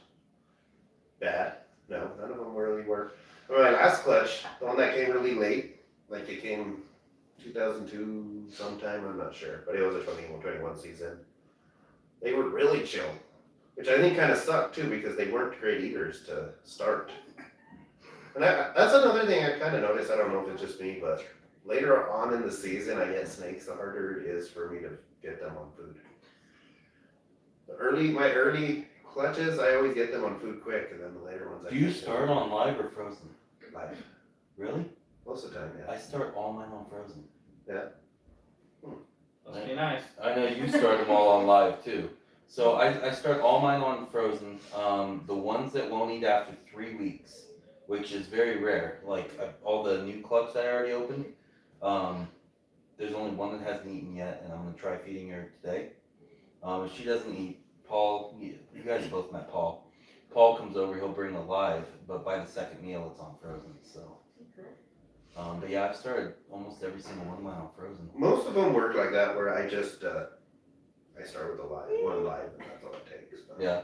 bad. No, none of them really were. My last clutch, the one that came really late, like it came 2002 sometime, I'm not sure, but it was a 2021 season. They were really chill, which I think kind of sucked too because they weren't great eaters to start. And that's another thing I kind of noticed. I don't know if it's just me, but later on in the season, I get snakes, the harder it is for me to get them on food. My early clutches, I always get them on food quick, and then the later ones I do you can't start on live or frozen? live. Really? Most of the time, yeah. I start all mine on frozen. Must be nice. I know you start them all on live too. So I start all mine on frozen. The ones that won't eat after 3 weeks, which is very rare. Like all the new clubs that I already opened, there's only one that hasn't eaten yet, and I'm gonna try feeding her today. If she doesn't eat, Paul, you guys both met Paul. Paul comes over, he'll bring a live, but by the second meal it's on frozen. So, but yeah, I've started almost every single one of mine on frozen. Most of them work like that, where I just I start with one live, and that's all it takes. But, Yeah.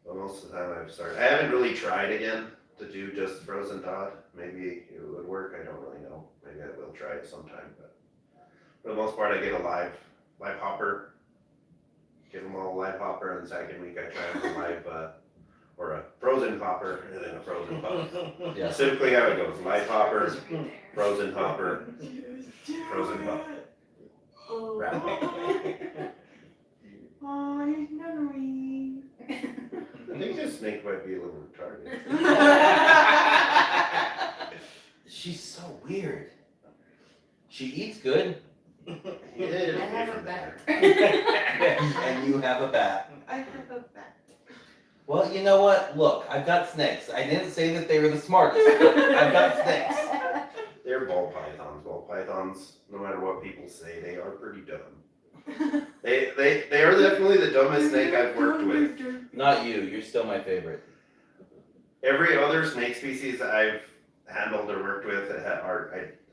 but most of the time I've started. I haven't really tried again to do just frozen thawed. Maybe it would work. I don't really know. Maybe I will try it sometime. But for the most part, I get a live hopper. Give them all a live hopper, and the second week I try them a live or a frozen hopper, and then a frozen pop. Yeah. Typically how it goes: live hopper, frozen hopper, frozen pop. Wrap. Oh, he's nuttery. I think this snake might be a little retarded. She's so weird. She eats good, Yeah, I have a bat. and you have a bat. I have a bat. Well, you know what? Look, I've got snakes. I didn't say that they were the smartest, but I've got snakes. They're ball pythons. Ball pythons, no matter what people say, they are pretty dumb. They are definitely the dumbest snake I've worked with. Not you. You're still my favorite. Every other snake species that I've handled or worked with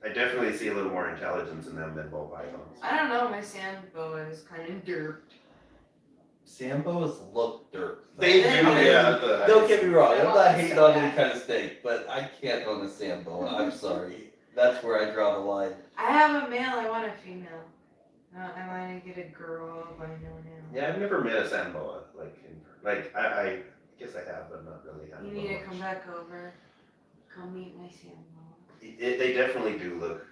I definitely see a little more intelligence in them than ball pythons. I don't know, my sand boa is kind of derped. Samboas look dirt. They do, yeah. Don't get me wrong. I'm not hating on any kind of snake, but I can't own a samboa. I'm sorry. That's where I draw the line. I have a male, I want a female. I want to get a girl, but I know now. Yeah, I've never met a sand boa. I guess I have, but not really. You need to come back over. Come meet my sand boa. They definitely do look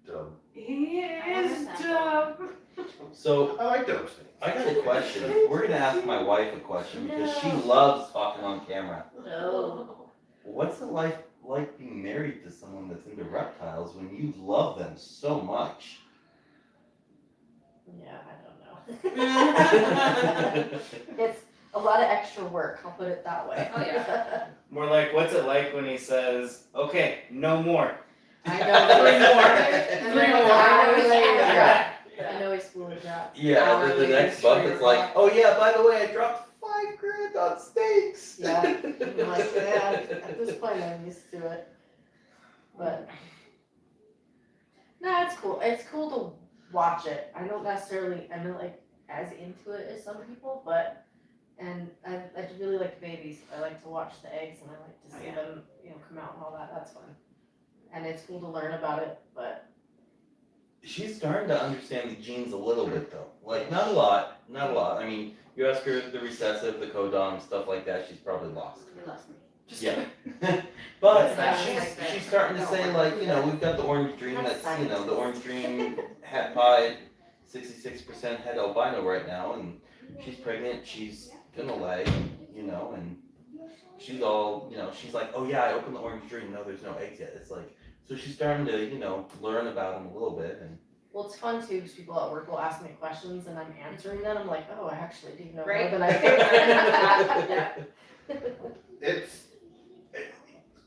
dumb. He I want a is sand dumb. So I like those things. I got a question. We're gonna ask my wife a question because she loves talking on camera. No. What's it like being married to someone that's into reptiles when you love them so much? Yeah, I don't know. It's a lot of extra work, I'll put it that way. Oh, yeah. More like, what's it like when he says, okay, no more. I know, 3 more. And Three then more. I know he's full of crap. Yeah, the Hourly next month it's like, $3 oh yeah, by the way, I dropped $5,000 on steaks. Yeah, I'm like, yeah, at this point I'm used to it. But, no, it's cool. It's cool to watch it. I don't necessarily, I'm not like as into it as some people, but, and I really like babies. I like to watch the eggs and I like to see them, come out and all that. That's fun. and it's cool to learn about it, but She's starting to understand the genes a little bit though. Like not a lot. I mean, you ask her the recessive, the codon, stuff like that, she's probably lost. You lost me. Yeah. But That's she's like that. she's starting to say like, you know, we've got the orange dream that's the orange dream het pied, 66% het albino right now, and she's pregnant, she's gonna lay, you know, and she's all, you know, she's like, oh yeah, I opened the orange dream, no, there's no eggs yet. It's like, so she's starting to, you know, learn about them a little bit, and well, it's fun too, because people at work will ask me questions and I'm answering them. I'm like, oh, I actually do know Right. more than I think. It's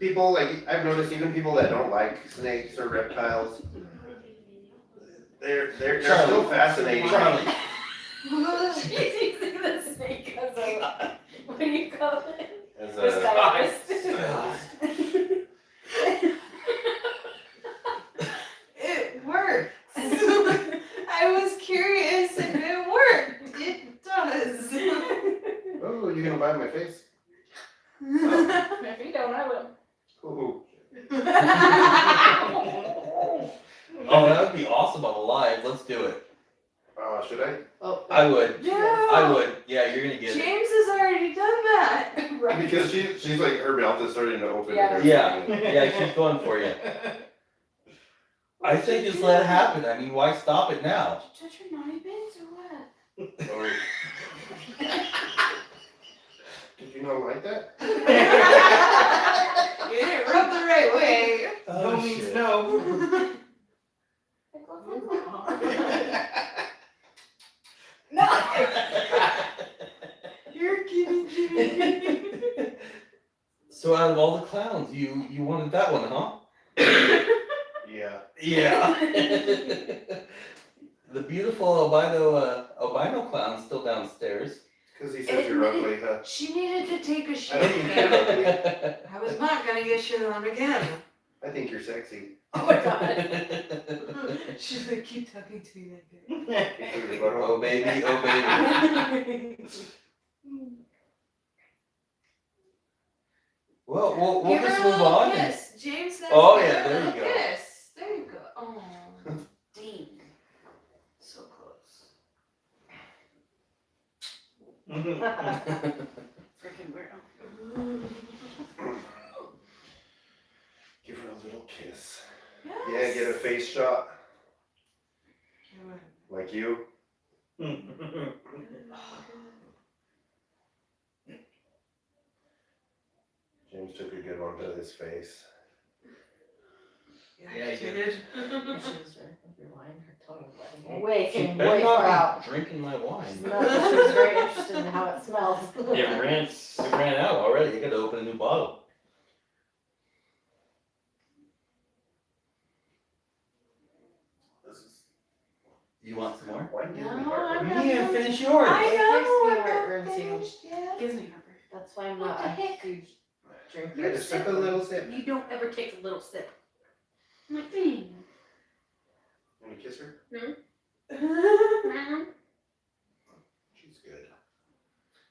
people like I've noticed even people that don't like snakes or reptiles. They're still fascinating. Charlie. She's using the snake as a, what do you call it? As A a, stylist. It works. I was curious if it worked. It does. oh, you gonna bite my face? If you don't, I will. Ooh. Oh, that would be awesome on the live. Let's do it. Should I? Oh, I would. Yeah. I would. Yeah, you're gonna get it. James has already done that. right. Because she's like her mouth is starting to open. Yeah. and Yeah, everything. yeah, she's going for you. I say just let it happen. I mean, why stop it now? Touch your naughty bits or what? Oh. Did you not like that? You didn't rub the right way. No means no. No. You're kidding, Jimmy. So out of all the clowns, you wanted that one, huh? Yeah. Yeah. The beautiful albino clown's still downstairs. Because he says you're ugly, huh? She needed to take a I shit. don't think you're ugly. I was not gonna get shit on again. I think you're sexy. Oh my god. She's like, keep talking to me like Oh baby, oh baby. Well, we'll Give just her a move little on. and- kiss. James says, Oh, give yeah, her a there you little go. Kiss. There you go. Oh, dang. So close. Freaking weirdo. Give her a little kiss. Yes. Yeah, get a face shot. Like you. James took a good one to his face. Yeah, you she did. She was drinking your wine, her tongue was letting She way better far not out. be drinking my wine. No, she was very interested in how it smells. It ran out already. You gotta open a new bottle. This is You want some more? why do you No, have I'm You not- didn't finish yours. I It know. makes me I'm heartburn not too. finished yet. Gives me heartburn. That's why I'm not What the a heck? huge drinker. I just took a little sip. You don't ever take a little sip. I'm like, Want to kiss her? She's good.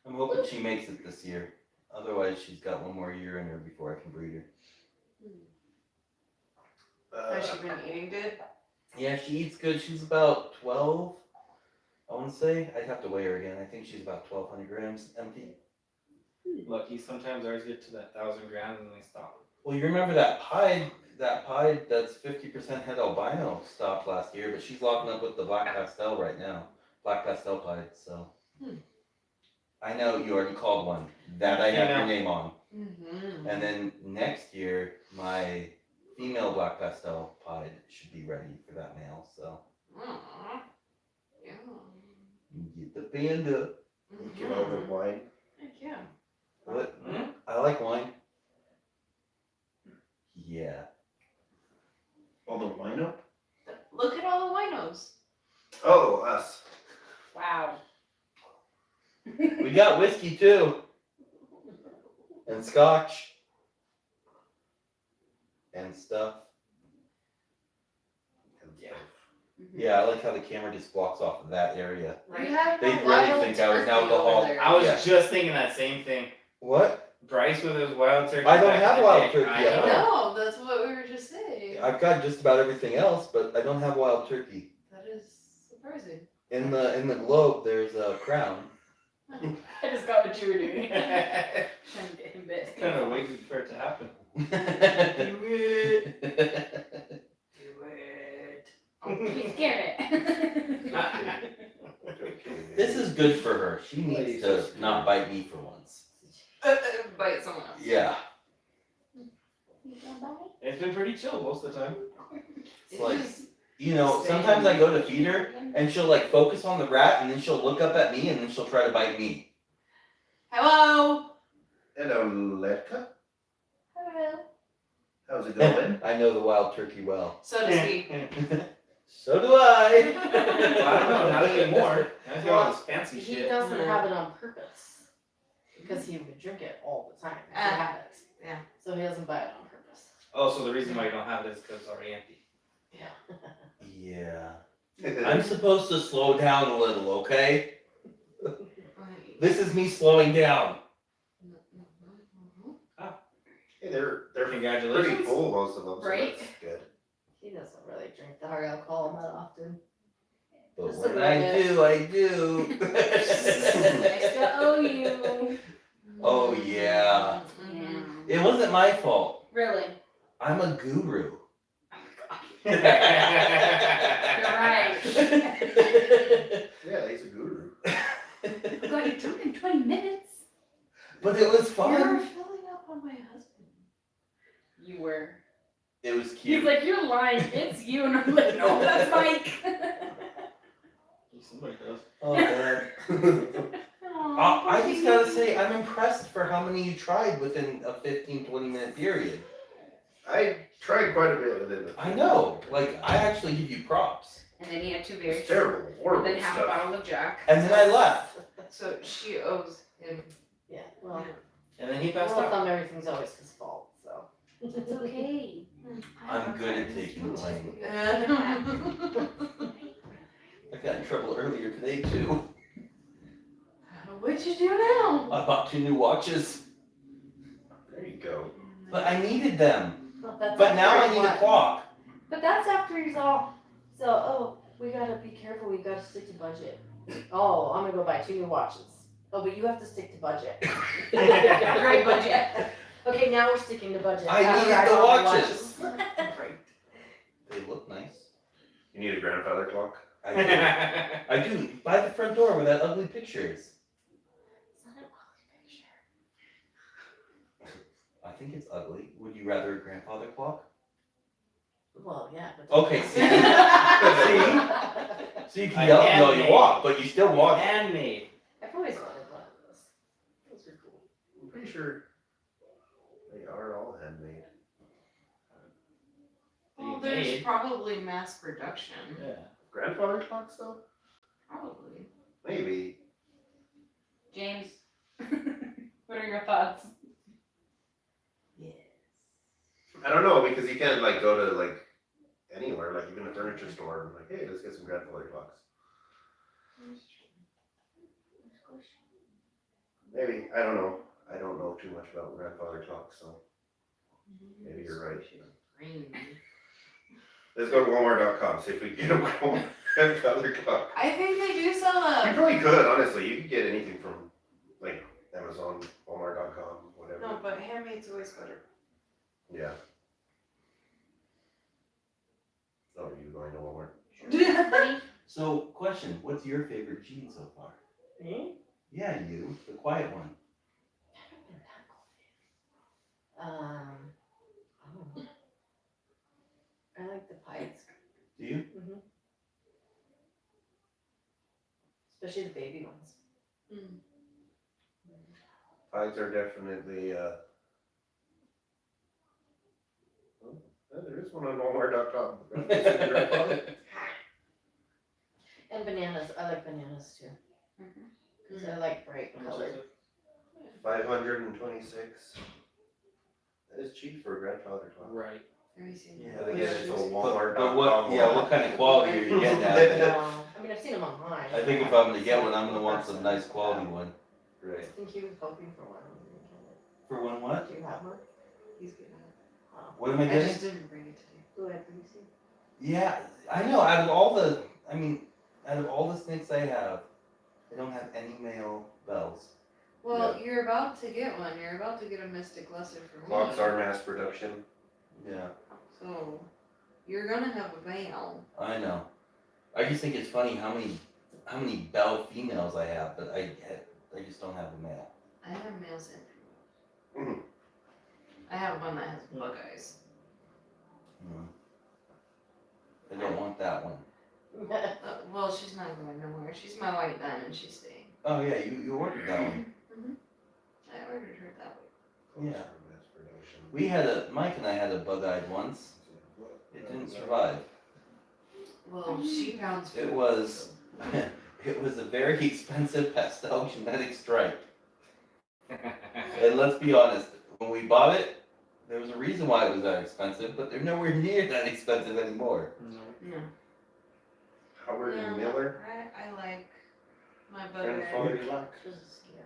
I'm hoping she makes it this year. Otherwise, she's got one more year in her before I can breed her. Has she been eating good? Yeah, she eats good. She's about 12. I want to say. I'd have to weigh her again. I think she's about 1,200 grams empty. Lucky, sometimes ours get to that 1,000 grams and they stop. Well, you remember that pied that's 50% het albino stopped last year, but she's locking up with the black pastel right now. Black pastel pied, so. I know you already called one. That I have your name on. Mm-hmm. And then next year, my female black pastel pied should be ready for that male, so. Aww. Yeah. Get the panda. Give her the wine. Heck yeah. What? I like wine. Yeah. All the wino? Look at all the winos. Oh, us. Wow. We got whiskey too. And scotch. And stuff. Yeah. Yeah, I like how the camera just blocks off of that area. You have They a really wild think I was an turkey over alcohol- there. I was Yeah. just thinking that same thing. What? Bryce with his wild turkey. I don't back in have the wild day. turkey, I I know. No, that's what we were just saying. I've got just about everything else, but I don't have wild turkey. That is surprising. In the globe, there's a crown. I just got what you were doing. Trying to get him bit. Kind of waiting for it to happen. Do it. Do it. You scared it. This is good for her. She needs to not bite me for once. Bite someone else. Yeah. It's been pretty chill most of the time. It's like, sometimes I go to feed her and she'll like focus on the rat and then she'll look up at me and then she'll try to bite me. Hello. Hello, Letka. Hello. How's it going? I know the wild turkey well. So does he. So do I. Well, I don't know, not anymore. Now he's got all this fancy He shit. doesn't have it on purpose because he would drink it all the time. It's a habit. yeah. So he doesn't buy it on purpose. Oh, so the reason why you don't have it is because it's already empty. Yeah. I'm supposed to slow down a little, okay? This is me slowing down. Hey, they're pretty Congratulations. full, most of them. So Right? that's good. He doesn't really drink the hard alcohol that often. But Just when a I little do. I still owe you. Oh, yeah. Yeah. It wasn't my fault. Really? I'm a guru. You're right. Yeah, he's a guru. I got you drunk in 20 minutes. But it was You're fun. filling up on my husband. You were. It was He's cute. like, you're lying. It's you. And I'm like, no, that's Mike. Somebody does. Oh, man. I just gotta say, I'm impressed for how many you tried within a 15-20 minute period. I tried quite a bit within it. I know. Like, I actually give you props. And then he had 2 beers. It's terrible, And horrible then half a stuff. bottle of Jack. And then I left. So she owes him. Yeah, well, And then he passed rule of out. thumb, everything's always his fault, so. It's okay. I'm good at taking blame. Yeah. I got in trouble earlier today, too. What'd you do now? I bought 2 new watches, There you go. but I needed them. That's But now I after need a what? clock. But that's after he's all, so, we gotta be careful, we gotta stick to budget. Oh, I'm gonna go buy 2 new watches. Oh, but you have to stick to budget. Great budget. Okay, now we're sticking to budget. I After needed the bought watches. Right. They look nice. You need a grandfather clock? I do. I do. By the front door where that ugly picture is. It's not an ugly picture. I think it's ugly. Would you rather a grandfather clock? Well, yeah, but. Okay, see? So you I can yell am until you made. walk, but you still walk. Handmade. I've always wanted one of those. Those are cool. I'm pretty sure they are all handmade. Well, there's probably mass production. Yeah. Grandfather clocks, though? Probably. Maybe. James, what are your thoughts? I don't know, because you can't, like, go to, like, anywhere, like, even a furniture store, and like, hey, let's get some grandfather clocks. Maybe. I don't know. I don't know too much about grandfather clocks, so maybe you're right. Green. Let's go to Walmart.com, see if we can get a grandfather clock. I think they do sell You them. probably could, honestly. You could get anything from, like, Amazon, Walmart.com, whatever. No, but handmade's always better. Yeah. Oh, are you going to Walmart? Buddy? So, question, what's your favorite gene so far? Me? Yeah, you, the quiet one. Oh. I like the pies. Do you? Especially the baby ones. Pies are definitely, oh, there is one on Walmart.com. And bananas. I like bananas too. Because I like bright colored. 526. That is cheap for a grandfather clock. Right. Let me see. Yeah, again, it's a But Walmart.com. what kind of quality are you getting at? No, I mean, I've seen them online. I think if I'm gonna get one, I'm gonna want some nice quality one. I Right. think he was hoping for one. For when what? Do you have one? He's getting it. What am I I getting? just didn't bring it today. Go ahead, please. Yeah, I know. Out of all the snakes I have, I don't have any male bells. Well, you're about to get one. You're about to get a Mystic Lesser from me. Clocks are mass production. Yeah, So, you're gonna have a male. I know. I just think it's funny how many bell females I have, but I just don't have a male. I have males and females. Mhm. I have one that has bug eyes. Mm. I don't want that one. Well, she's not going nowhere. She's my white diamond. She's staying. Oh yeah, you ordered that one. I ordered her that way. Yeah. Mike and I had a bug-eyed once. It didn't survive. Well, she pounds food. It was a very expensive pastel genetic stripe. And let's be honest, when we bought it, there was a reason why it was that expensive, but they're nowhere near that expensive anymore. No. Howard and No, Miller. I like my bug Grandfather eye. luck.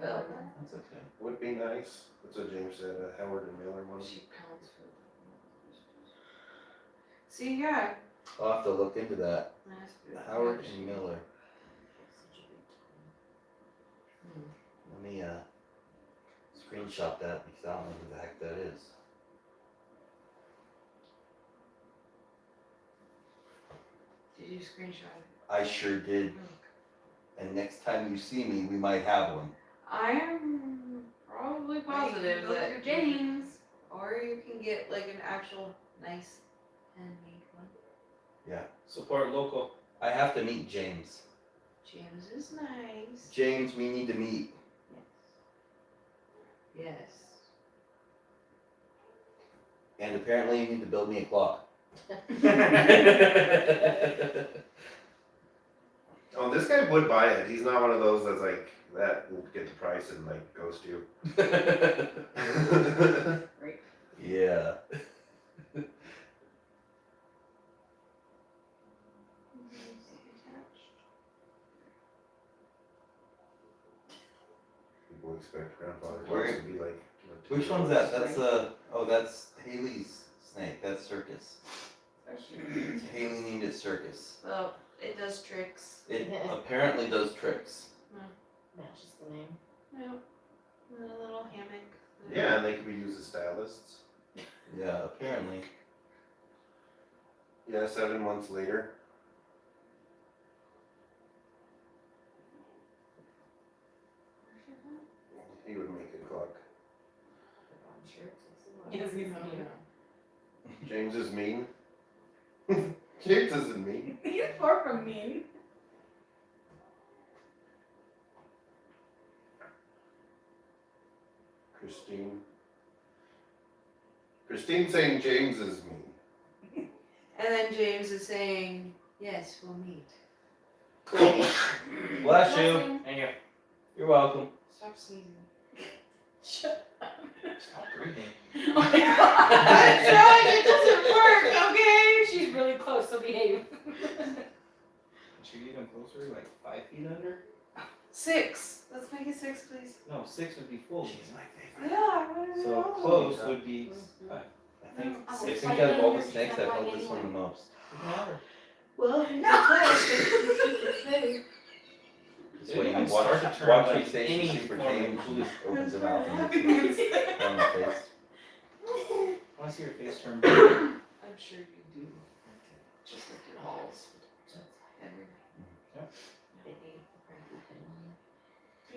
Bell. That's okay. Would be nice. That's what James said, Howard and Miller one. She pounds food. See, yeah. I'll have to look into that. That's good. Howard and Miller. Hmm. Let me screenshot that because I don't know who the heck that is. Did you screenshot it? I sure did. And next time you see me, we might have one. I am probably positive Go that through James. or you can get like an actual nice handmade one. Support local. I have to meet James. James is nice. James, we need to meet. Yes. And apparently you need to build me a clock. Oh, this guy would buy it. He's not one of those that's like, that will get the price and like ghost you. Yeah. People expect grandfather Where- clocks to be like. what, Which $2? one's that? That's Haley's snake. That's Circus. Haley named it Circus. Well, it does tricks. It apparently does tricks. Matches the name. Yep. A little hammock. Yeah, and they could be used as stylists. Yeah, apparently. Yeah, 7 months later. He would make a clock. Yes, he's Oh, mean. yeah. James is mean. James isn't mean. He's far from mean. Christine saying James is mean. And then James is saying, yes, we'll meet. Bless you. Thank you. You're welcome. Stop sneezing. Shut up. Stop breathing. Oh my god. I'm trying, it doesn't work, okay? She's really close, so behave. Should we even closer, like 5 feet under? 6. Let's make it 6, please. No, 6 would be full. Yeah, what is So it? close would be 5. I think I 6. think out of all the snakes, I've held this one the most. Well, This way, It's watch, hard to turn, watch like, me say any she's super form of tame. She glue. just opens her mouth and it's on my face. I want to see your face turn. I'm sure you do. Just like your balls.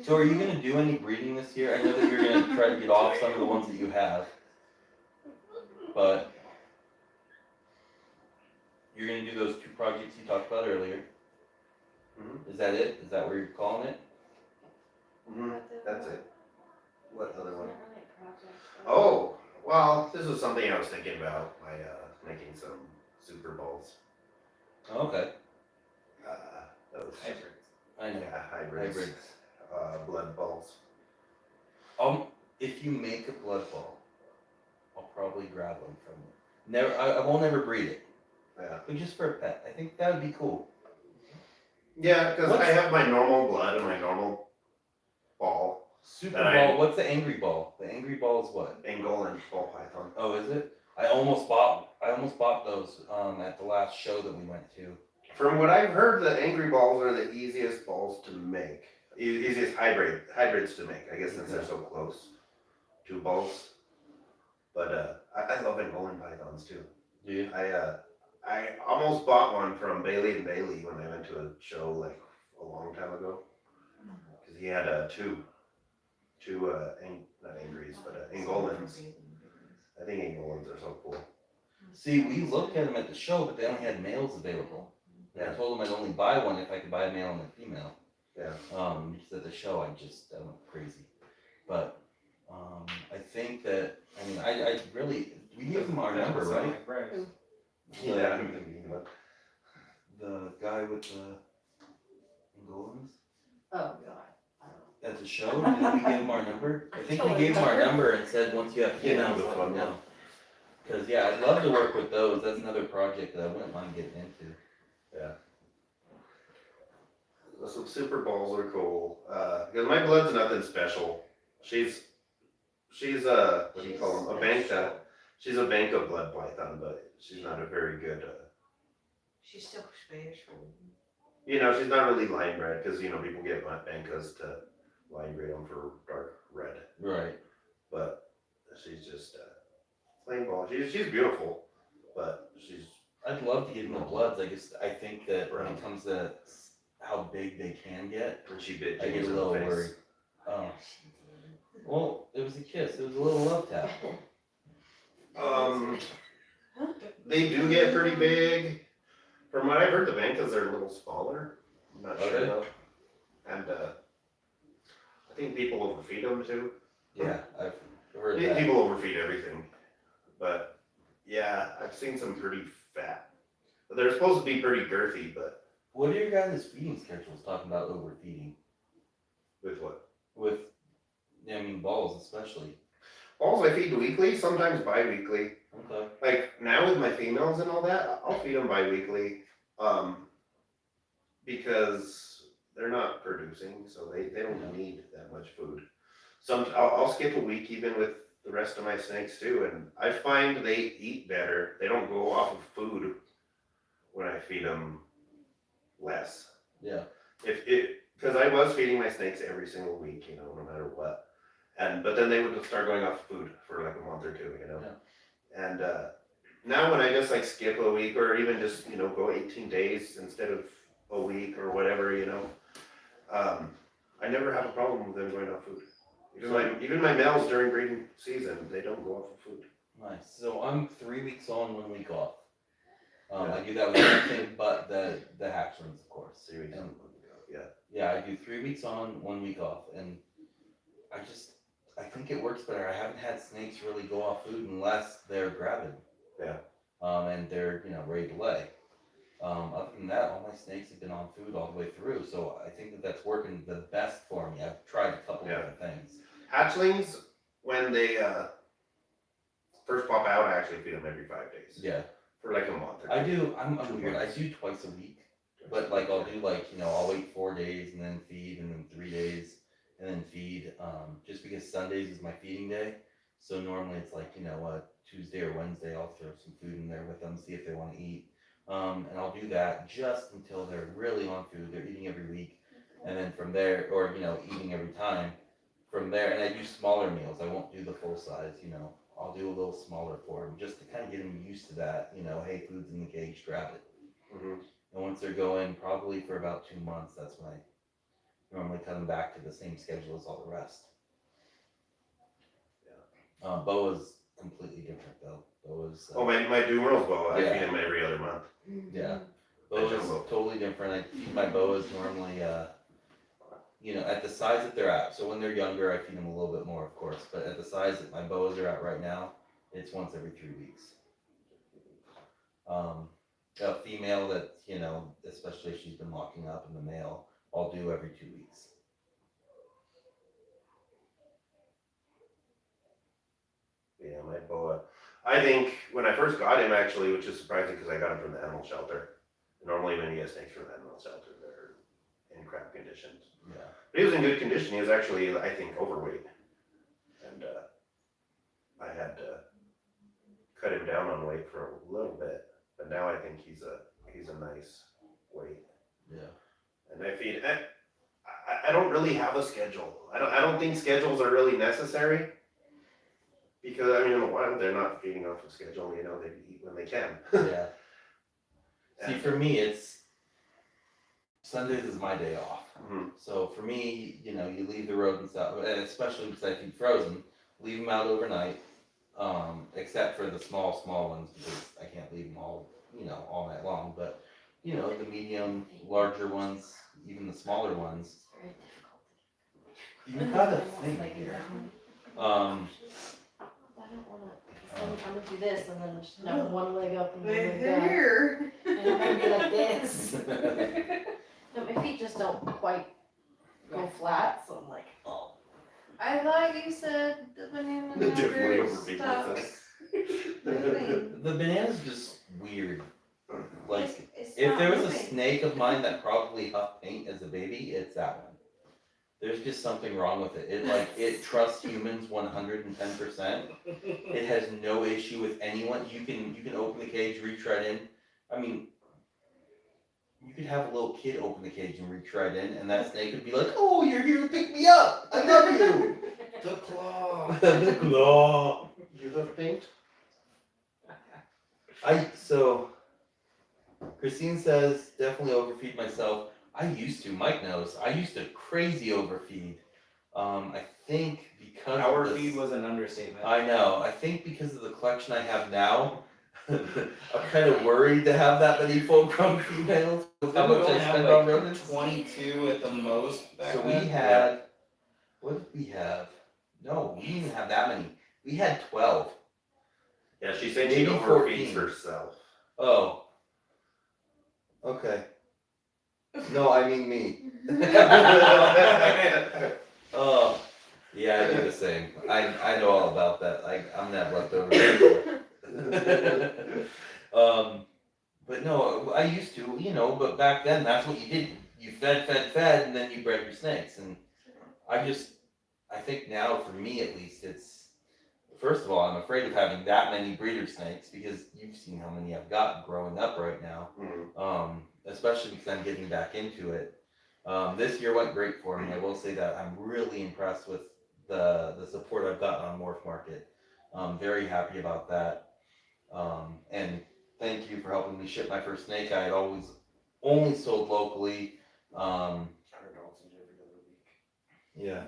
So are you gonna do any breeding this year? I know that you're gonna try to get off some of the ones that you have, but you're gonna do those 2 projects you talked about earlier. Mhm. Is that it? Is that what you're calling it? Mhm. That's it. What other one? Oh. Oh, well, this was something I was thinking about by making some Super Bowls. Okay. Those Hybrids. I know. yeah, hybrids. Blood balls. If you make a blood ball, I'll probably grab one from you. Never, I won't ever breed it, Yeah. but just for a pet. I think that would be cool. Yeah, because I What's- have my normal blood and my normal ball. Super That I- ball. What's the angry ball? The angry ball is what? Angolan ball python. Oh, is it? I almost bought those at the last show that we went to. From what I've heard, the angry balls are the easiest balls to make. Easiest hybrids to make, I guess, since they're so close. Two balls. But I love Angolan pythons too. Do you? I almost bought one from Bailey and Bailey when I went to a show like a long time ago. Because he had two not angries, but Angolans. I think Angolans are so cool. See, we looked at them at the show, but they only had males available. And I told them I'd only buy one if I could buy a male and a female. Yeah. Because at the show I went crazy. But I think that I really we gave them our number, right? Like Bryce. Yeah. The guy with the Angolans Oh, God. at the show, did we give him our number? I think we gave him our number and said once you have Yeah, females, that was a let fun me know. one. Because yeah, I'd love to work with those. That's another project that I wouldn't mind getting into. Some super balls are cool. Because my blood's nothing special. She's what do you call them? A banca. She's a banca blood python, but she's not a very good. She's still Spanish. She's not really line bred because people get bancas to line breed them for dark red. Right. But she's just plain ball. She's beautiful, but she's I'd love to get in the bloods. I think that when it comes to how big they can get, and she bit I get James a in the little face. worried. Oh. Well, it was a kiss. It was a little love tap. They do get pretty big. From what I've heard, the bancas are a little smaller. I'm not sure Okay. though. And I think people overfeed them too. Yeah, I've heard Yeah, that. people overfeed everything. But yeah, I've seen some pretty fat. But they're supposed to be pretty girthy, but What are your guys' feeding schedules talking about overfeeding? with what? With, balls especially. Balls I feed weekly, sometimes bi-weekly. Okay. Like now with my females and all that, I'll feed them bi-weekly. Because they're not producing, so they don't need that much food. I'll skip a week even with the rest of my snakes too, and I find they eat better. They don't go off of food when I feed them less. Yeah. Because I was feeding my snakes every single week, no matter what. But then they would start going off food for like a month or two, Yeah. And now when I just like skip a week or even just go 18 days instead of a week or whatever, I never have a problem with them going off food. Even my males during breeding season, they don't go off of food. Nice. So I'm 3 weeks on, 1 week off. Yeah. I do that with everything but the hatchlings, of course. Series. And, Yeah. yeah, I do 3 weeks on, 1 week off, and I think it works better. I haven't had snakes really go off food unless they're gravid. Yeah. And they're ready to lay. Other than that, all my snakes have been on food all the way through, so I think that's working the best for me. I've tried a couple different things. Hatchlings, when they first pop out, I actually feed them every 5 days. Yeah, For like a month. I do. I'm 2 weird. I months. do twice a week. But like I'll do I'll wait 4 days and then feed, and then 3 days and then feed. Just because Sundays is my feeding day, so normally it's Tuesday or Wednesday I'll throw some food in there with them, see if they want to eat. And I'll do that just until they're really on food. They're eating every week, and then from there, or eating every time. From there, and I do smaller meals. I won't do the full size. I'll do a little smaller for them just to kind of get them used to that. Hey, food's in the cage, grab it. Mhm. And once they're going, probably for about 2 months, that's when I normally cut them back to the same schedule as all the rest. Yeah. Boa's completely different though. Boa's. Oh, my Dumerals boa, I Yeah. feed them every other month. Yeah. I Boa's jumbo. totally different. I feed my boas normally, at the size that they're at. So when they're younger, I feed them a little bit more, of course. But at the size that my boas are at right now, it's once every 3 weeks. A female that, especially if she's been locking up, and the male, I'll do every 2 weeks. Yeah, my boa. I think when I first got him, actually, which is surprising because I got him from the animal shelter. Normally, when you get snakes from the animal shelter, they're in crap condition. Yeah. But he was in good condition. He was actually, I think, overweight, and I had to cut him down on weight for a little bit. But now I think he's a nice weight. Yeah. And I feed. I don't really have a schedule. I don't think schedules are really necessary. Because I mean, in the wild, they're not feeding off a schedule. You know, they eat when they can. Yeah. See, for me, it's Sundays is my day off. Mhm. So for me, you know, you leave the rodents out, and especially because I feed frozen, leave them out overnight, except for the small ones because I can't leave them all, you know, all night long. But you know, the medium, larger ones, even the smaller ones. It's very difficult. You got a thing here. I don't wanna, I'm gonna do this and then just have one leg up and one leg down. Here. And I'm gonna be like this. No, my feet just don't quite go flat, so I'm like, oh. I thought you said the banana Definitely never overfeeding stops moving. The banana's just weird. Like, It's if not there was a moving. snake of mine that probably huffed paint as a baby, it's that one. There's just something wrong with it. It trusts humans 110%. It has no issue with anyone. You can open the cage, reach right in. I mean, you could have a little kid open the cage and reach right in, and that snake would be like, "Oh, you're here to pick me up. I love you." The claw. The claw. You have paint? So Christine says definitely overfeed myself. I used to. Mike knows. I used to crazy overfeed. I think because Our of this, feed was an understatement. I know. I think because of the collection I have now, I'm kind of worried to have that many full-grown females. With how Didn't we much I only have spend like on rodents. 22 at the most back So we then? had. What did we have? No, we didn't have that many. We had 12. Yeah, she said she Maybe overfeeds 14. herself. Oh. Okay. No, I mean me. Oh, yeah, I do the same. I know all about that. I'm that leftover. But no, I used to, you know. But back then, that's what you did. You fed, and then you bred your snakes. And I think now, for me at least, it's first of all, I'm afraid of having that many breeder snakes because you've seen how many I've got growing up right now. Mhm. Especially because I'm getting back into it. This year went great for me. I will say that I'm really impressed with the support I've gotten on Morph Market. I'm very happy about that. And thank you for helping me ship my first snake. I had always only sold locally. $100 every other week. Yeah.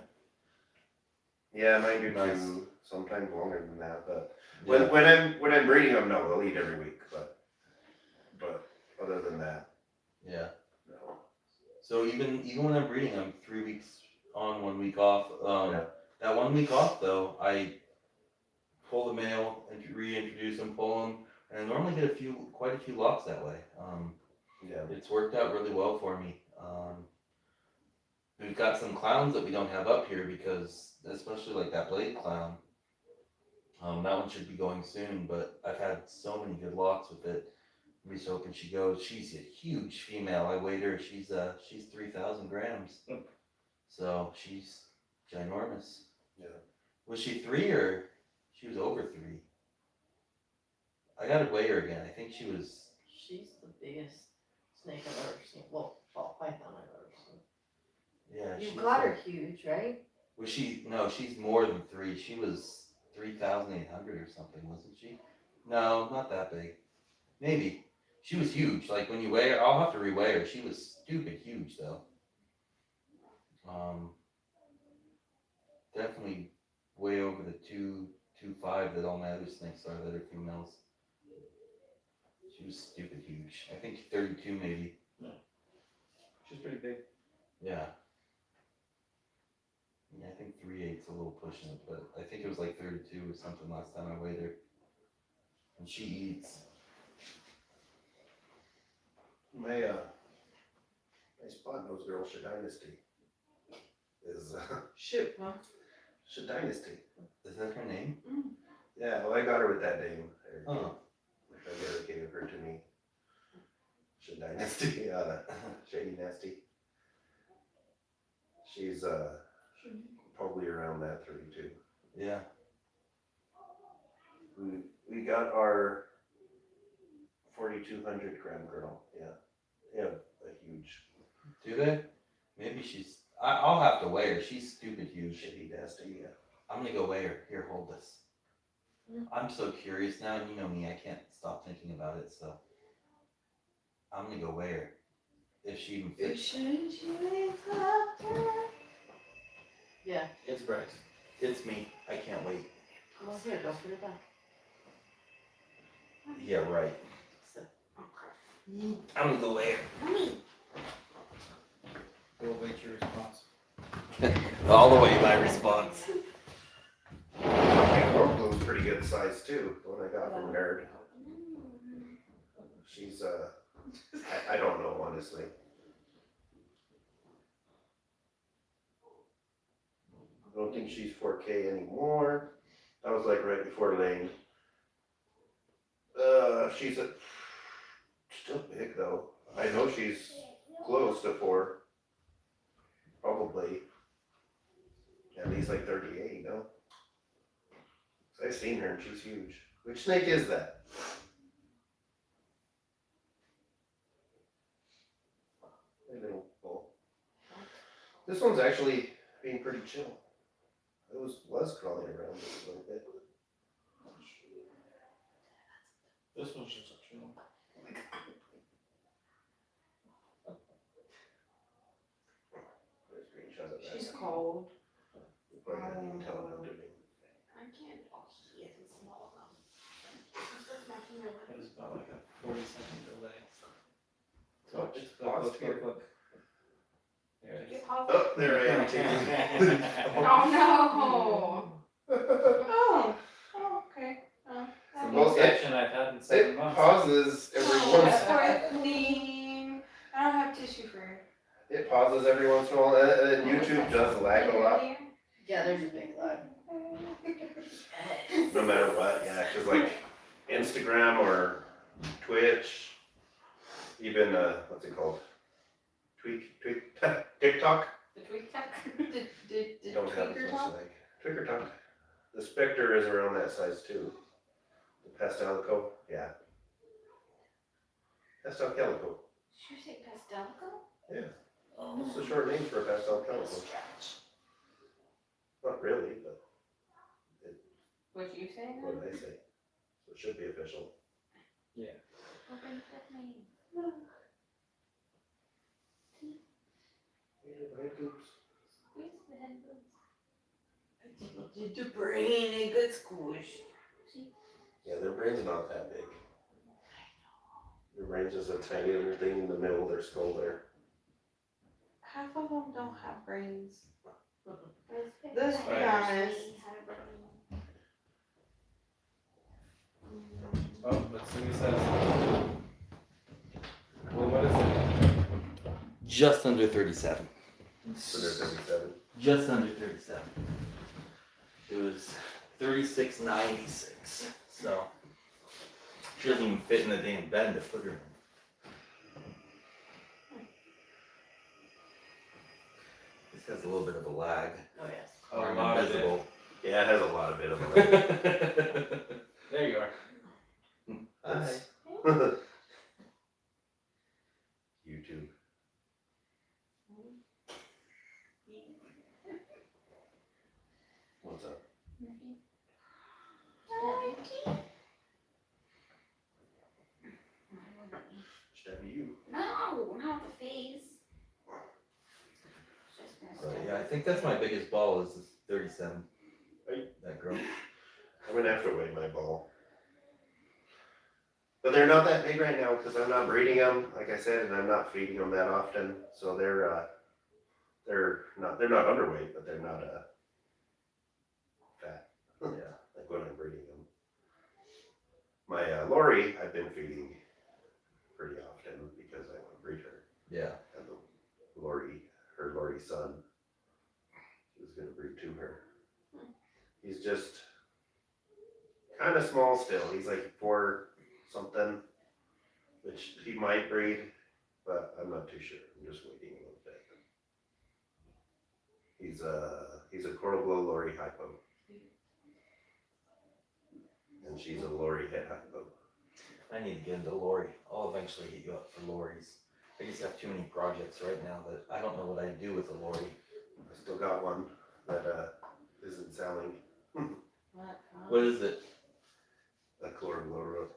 Yeah, and I do Nice. too. Sometimes longer than that, but Yeah. when I'm breeding them, no, they'll eat every week. But other than that, Yeah. no. So even when I'm breeding, I'm 3 weeks on, 1 week off. Yeah. That 1 week off though, I pull the male and reintroduce them, pull them, and I normally get quite a few locks that way. Yeah. It's worked out really well for me. We've got some clowns that we don't have up here because, especially like that blade clown, that one should be going soon, but I've had so many good locks with it. I'm just hoping she goes. She's a huge female. I weighed her. She's 3,000 grams. So she's ginormous. Yeah. Was she 3 or she was over 3? I gotta weigh her again. I think she was. She's the biggest snake I've ever seen. Well, python I've ever seen. Yeah. You she's got her like- huge, right? Was she? No, she's more than 3. She was 3,800 or something, wasn't she? No, not that big. Maybe. She was huge. Like when you weigh her, I'll have to reweigh her. She was stupid huge though. Definitely way over the 2.25 that all my other snakes are that are females. She was stupid huge. I think 32 maybe. She's pretty big. Yeah. Yeah, I think 3/8's a little pushing it, but I think it was like 32 or something last time I weighed her. And she eats. My spot nose girl, Dynasty, is Shoot, huh? Dynasty. Is that her name? Yeah, well, I got her with that name. Oh. My friend Eric gave her to me. Dynasty, Shady Nasty. She's probably around that 32. Yeah. We got our 4,200 gram girl. Yeah, they have a huge Do they? Maybe she's. I'll have to weigh her. She's stupid huge. shitty nasty. Yeah. I'm gonna go weigh her. Here, hold this. I'm so curious now, and you know me, I can't stop thinking about it. So I'm gonna go weigh her. If she even fits. Yeah. It's Bryce. It's me. I can't wait. Well, here, go put it back. Yeah, right. I'm gonna go weigh her. We'll wait your response. All the way my response. My girl blue's pretty good size too. The one I got from Nerd. She's I don't know honestly. I don't think she's 4K anymore. That was like right before Lane. She's still big though. I know she's close to 4. Probably. At least like 38, no? I've seen her and she's huge. Which snake is that? A little bull. This one's actually being pretty chill. It was crawling around a little bit. This one's just a chill. Put a screenshot of that. She's cold. But I didn't tell him I'm doing. I can't. Oh, he isn't small enough. It was about like a 40-second delay. Oh, It's just paused here. look. There it is. Oh, there I am. Oh no! Oh, okay. It's the Well, most action I've had in 7 It months. pauses every once. Poor thing. I don't have tissue for her. It pauses every once in a while, and YouTube does lag a lot. Yeah, there's a big lag. No matter what, yeah, because like Instagram or Twitch, even what's it called? TikTok. The tweak tuck? Did Don't have as tweaker much talk? lag. Tweaker talk. The Spectre is around that size too. The Pastelico, yeah. Pastel Calico. Did you say Pastelico? Yeah. What's the short name for a Pastel Calico? Not really, but What'd you say what then? did I say? So it should be official. Yeah. Open that name. Oops. Squeeze the head bones. Did the brain a good squish? Yeah, their brain's not that big. Their brain's just a tiny little thing in the middle of their skull there. Half of them don't have brains. Let's Let's be honest. Oh, let's see what it says. Well, what is it? Just under 37. So they're 37. Just under 37. It was 36.96. So she doesn't even fit in the damn bed to put her in. This has a little bit of a lag. Oh, yes. A Or lot of it. invisible. Yeah, it has a lot of bit of a There you are. Hi. YouTube. What's up? Should that be you? No, not the face. So yeah, I think that's my biggest ball is 37. That girl. I'm gonna have to weigh my ball. But they're not that big right now because I'm not breeding them, like I said, and I'm not feeding them that often. So they're not underweight, but they're not fat. Yeah. Like when I'm breeding them. My Lori, I've been feeding pretty often because I want to breed her. Yeah. And her Lori's son, he was gonna breed to her. He's just kind of small still. He's like 4 something, which he might breed, but I'm not too sure. I'm just waiting a little bit. He's a Coral Glow Lori hypo. And she's a Lori head hypo. I need to get into Lori. I'll eventually hit you up for Lori's. I just have too many projects right now that I don't know what I do with a Lori. I still got one that isn't selling. What is it? A Coral Glow Rose.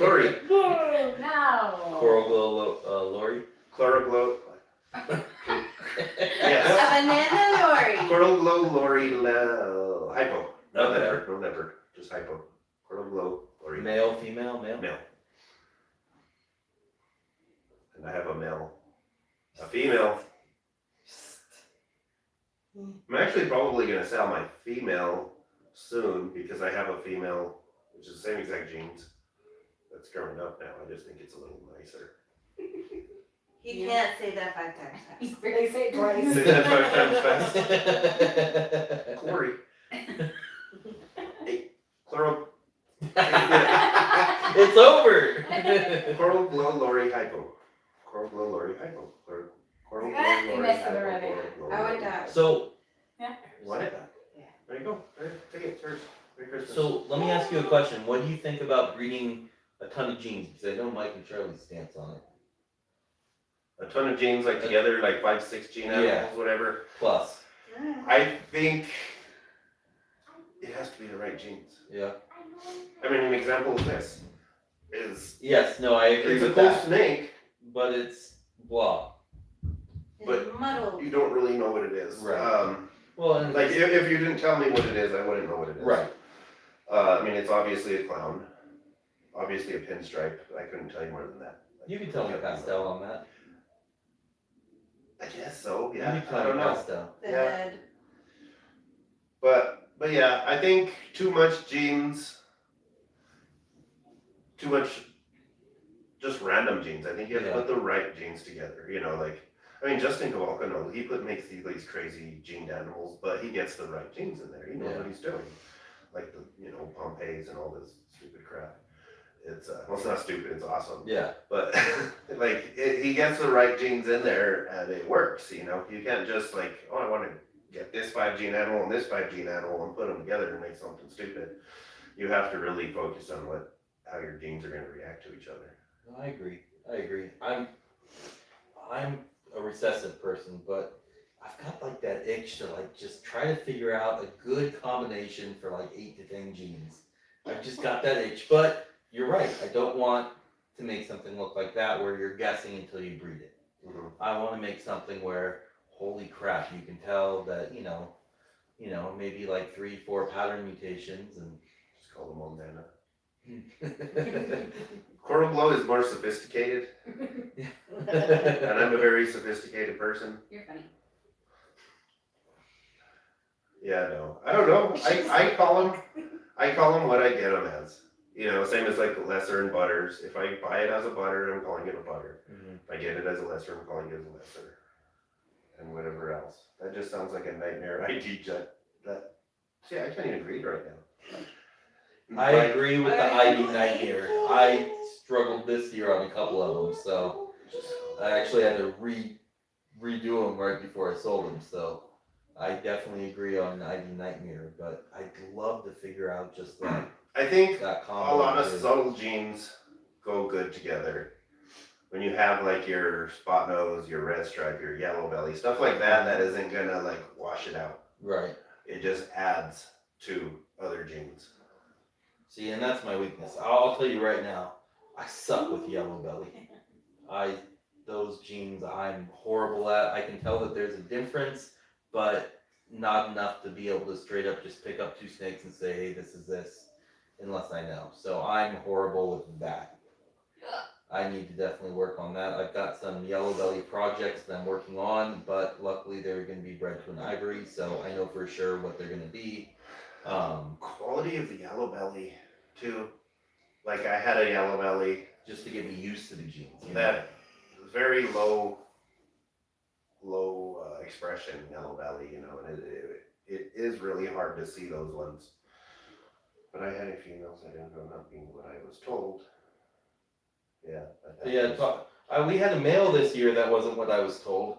Lori. No. Coral Glow Lori. Coral Glow. Yes. A banana lorry. Coral Glow Lori hypo. No leopard. Just hypo. Coral Glow Lori. Male, female, male. Male. And I have a male. A female. I'm actually probably going to sell my female soon because I have a female, which is the same exact genes, that's growing up now. I just think it's a little nicer. He can't say that 5 times He's fast. barely say it twice. Say that 5 times fast. Glory. Hey, Coral. It's over. Coral Glow Lori hypo. Coral Glow Lori hypo. Coral Glow You Lori messed it hypo. already. Coral Glow I would Lori. die. So What? Yeah. There you go. There, take it. Cheers. Merry Christmas. So let me ask you a question. What do you think about breeding a ton of genes? Because I know Mike and Charlie's stance on it. A ton of genes like together, like 5-6 gene animals, Yeah. whatever. Plus. I think it has to be the right genes. Yeah. I mean, an example of this is Yes, no, I agree it's a with cool that. snake, But it's blah. but It's muddled. you don't really know what it is. Right. Well, and Like if you didn't tell me what it is, I wouldn't know what it is. right. I mean, it's obviously a clown, obviously a pinstripe. I couldn't tell you more than that. You can tell me pastel on that. I guess so. Yeah. You can I tell don't me know. pastel. The Yeah. head. But yeah, I think too much genes, too much just random genes. I think you have to Yeah. put the right genes together. You know, like I mean, Justin Kowalka, no, he makes these crazy gened animals, but he gets the right genes in there. He knows Yeah. what he's doing, like the Pompeii's and all this stupid crap. It's well, it's not stupid. It's awesome. Yeah. But like he gets the right genes in there and it works. You know, you can't just like, oh, I want to get this 5 gene animal and this 5 gene animal and put them together and make something stupid. You have to really focus on how your genes are going to react to each other. I agree. I'm a recessive person, but I've got like that itch to like just try to figure out a good combination for like 8 to 10 genes. I've just got that itch, but you're right. I don't want to make something look like that where you're guessing until you breed it. Mm-hmm. I want to make something where, holy crap, you can tell that, maybe like 3-4 pattern mutations and Just call them all Nana. Coral Glow is more sophisticated, and I'm a very sophisticated person. You're funny. Yeah, no, I don't know. I call them what I get them as. You know, same as like lesser and butters. If I buy it as a butter, I'm calling it a butter. If I get it as a lesser, I'm calling it as a lesser. And whatever else. That just sounds like a nightmare ID jet. See, I can't even read right now. I agree with the ID nightmare. I struggled this year on a couple of them, so I actually had to redo them right before I sold them. So I definitely agree on ID nightmare, but I'd love to figure out just I think that a combo. lot of subtle genes go good together. When you have like your spot nose, your red stripe, your yellow belly, stuff like that isn't gonna like wash it out. Right. It just adds to other genes. See, and that's my weakness. I'll tell you right now, I suck with yellow belly. Those genes I'm horrible at. I can tell that there's a difference, but not enough to be able to straight up just pick up 2 snakes and say, hey, this is this, unless I know. So I'm horrible with that. I need to definitely work on that. I've got some yellow belly projects that I'm working on, but luckily they're going to be bred to an ivory, so I know for sure what they're going to be. Quality of the yellow belly too. Like I had a yellow belly Just to get me used to the genes. that was very low expression yellow belly, you know, and it is really hard to see those ones. But I had a females that ended up not being what I was told. Yeah. Yeah, we had a male this year that wasn't what I was told.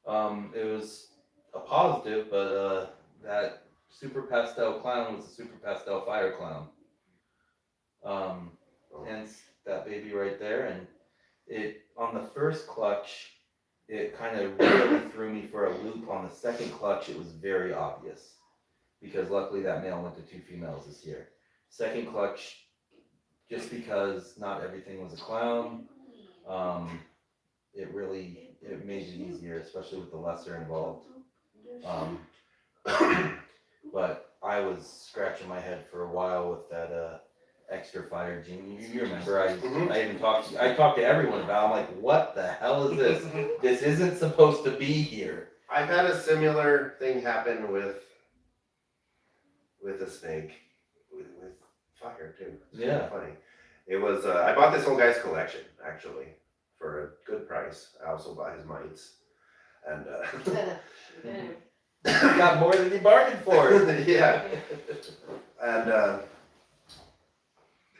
It was a positive, but that super pastel clown was a super pastel fire clown. Hence that baby right there, and it on the first clutch, it kind of really threw me for a loop. On the second clutch, it was very obvious because luckily that male went to 2 females this year. Second clutch, just because not everything was a clown, it made it easier, especially with the lesser involved. But I was scratching my head for a while with that extra fire gene. You remember I even talked to everyone about it. I'm like, what the hell is this? This isn't supposed to be here. I've had a similar thing happen with a snake with fire too. It's kind of funny. It was I bought this whole guy's collection actually for a good price. I also bought his mites, and You got more than you bargained for. yeah, and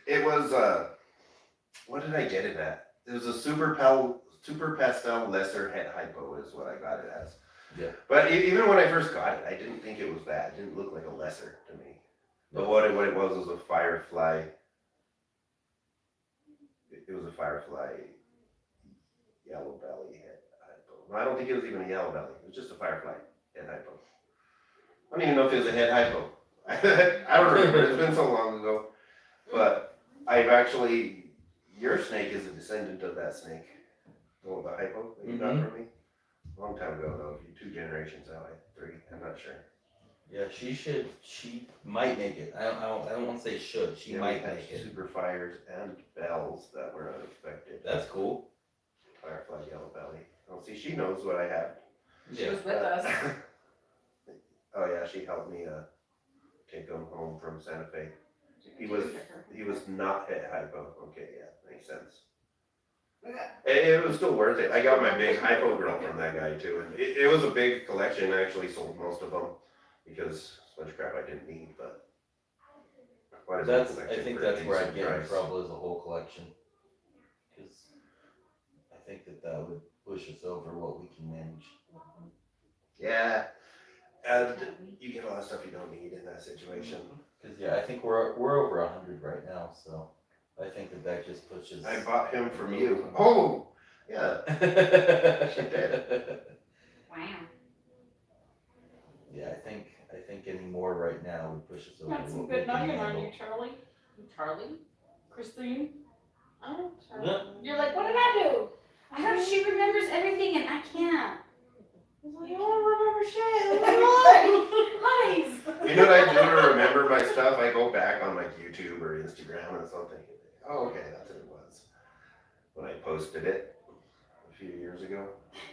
it was what did I get it at? It was a super pastel lesser het hypo is what I got it as. Yeah. But even when I first got it, I didn't think it was bad. It didn't look like a lesser to me. But what it was a firefly. It was a firefly yellow belly head hypo. No, I don't think it was even a yellow belly. It was just a firefly head hypo. I don't even know if it was a head hypo. I don't remember. It's been so long ago. But I've actually, your snake is a descendant of that snake. The one with the hypo that you got from me. A long time ago though, 2 generations out, 3, I'm not sure. Yeah, she might make it. I don't want to say should. She might make it. Super fires and bells that were unexpected. That's cool. Firefly yellow belly. Oh, see, she knows what I had. She was with us. Oh yeah, she helped me take him home from Santa Fe. He was not het hypo. Okay, yeah, makes sense. It was still worth it. I got my big hypo girl from that guy too, and it was a big collection. I actually sold most of them because it's a bunch of crap I didn't need. But I think that's where I get in trouble as a whole collection, because I think that would push us over what we can manage. Yeah, and you get a lot of stuff you don't need in that situation. Because I think we're over 100 right now, so I think that just pushes. I bought him from you. Oh, yeah. She did. Wow. Yeah, I think any more right now would push us over. Got some what good we can nuggets on handle. you, Charlie. Charlie? Christine? Oh, Charlie. Yeah. You're like, what did I do? I heard she remembers everything and I can't. I was like, you don't remember shit. Lies. You know what I do to remember my stuff? I go back on like YouTube or Instagram or something. Oh, okay, that's what it was. When I posted it a few years ago.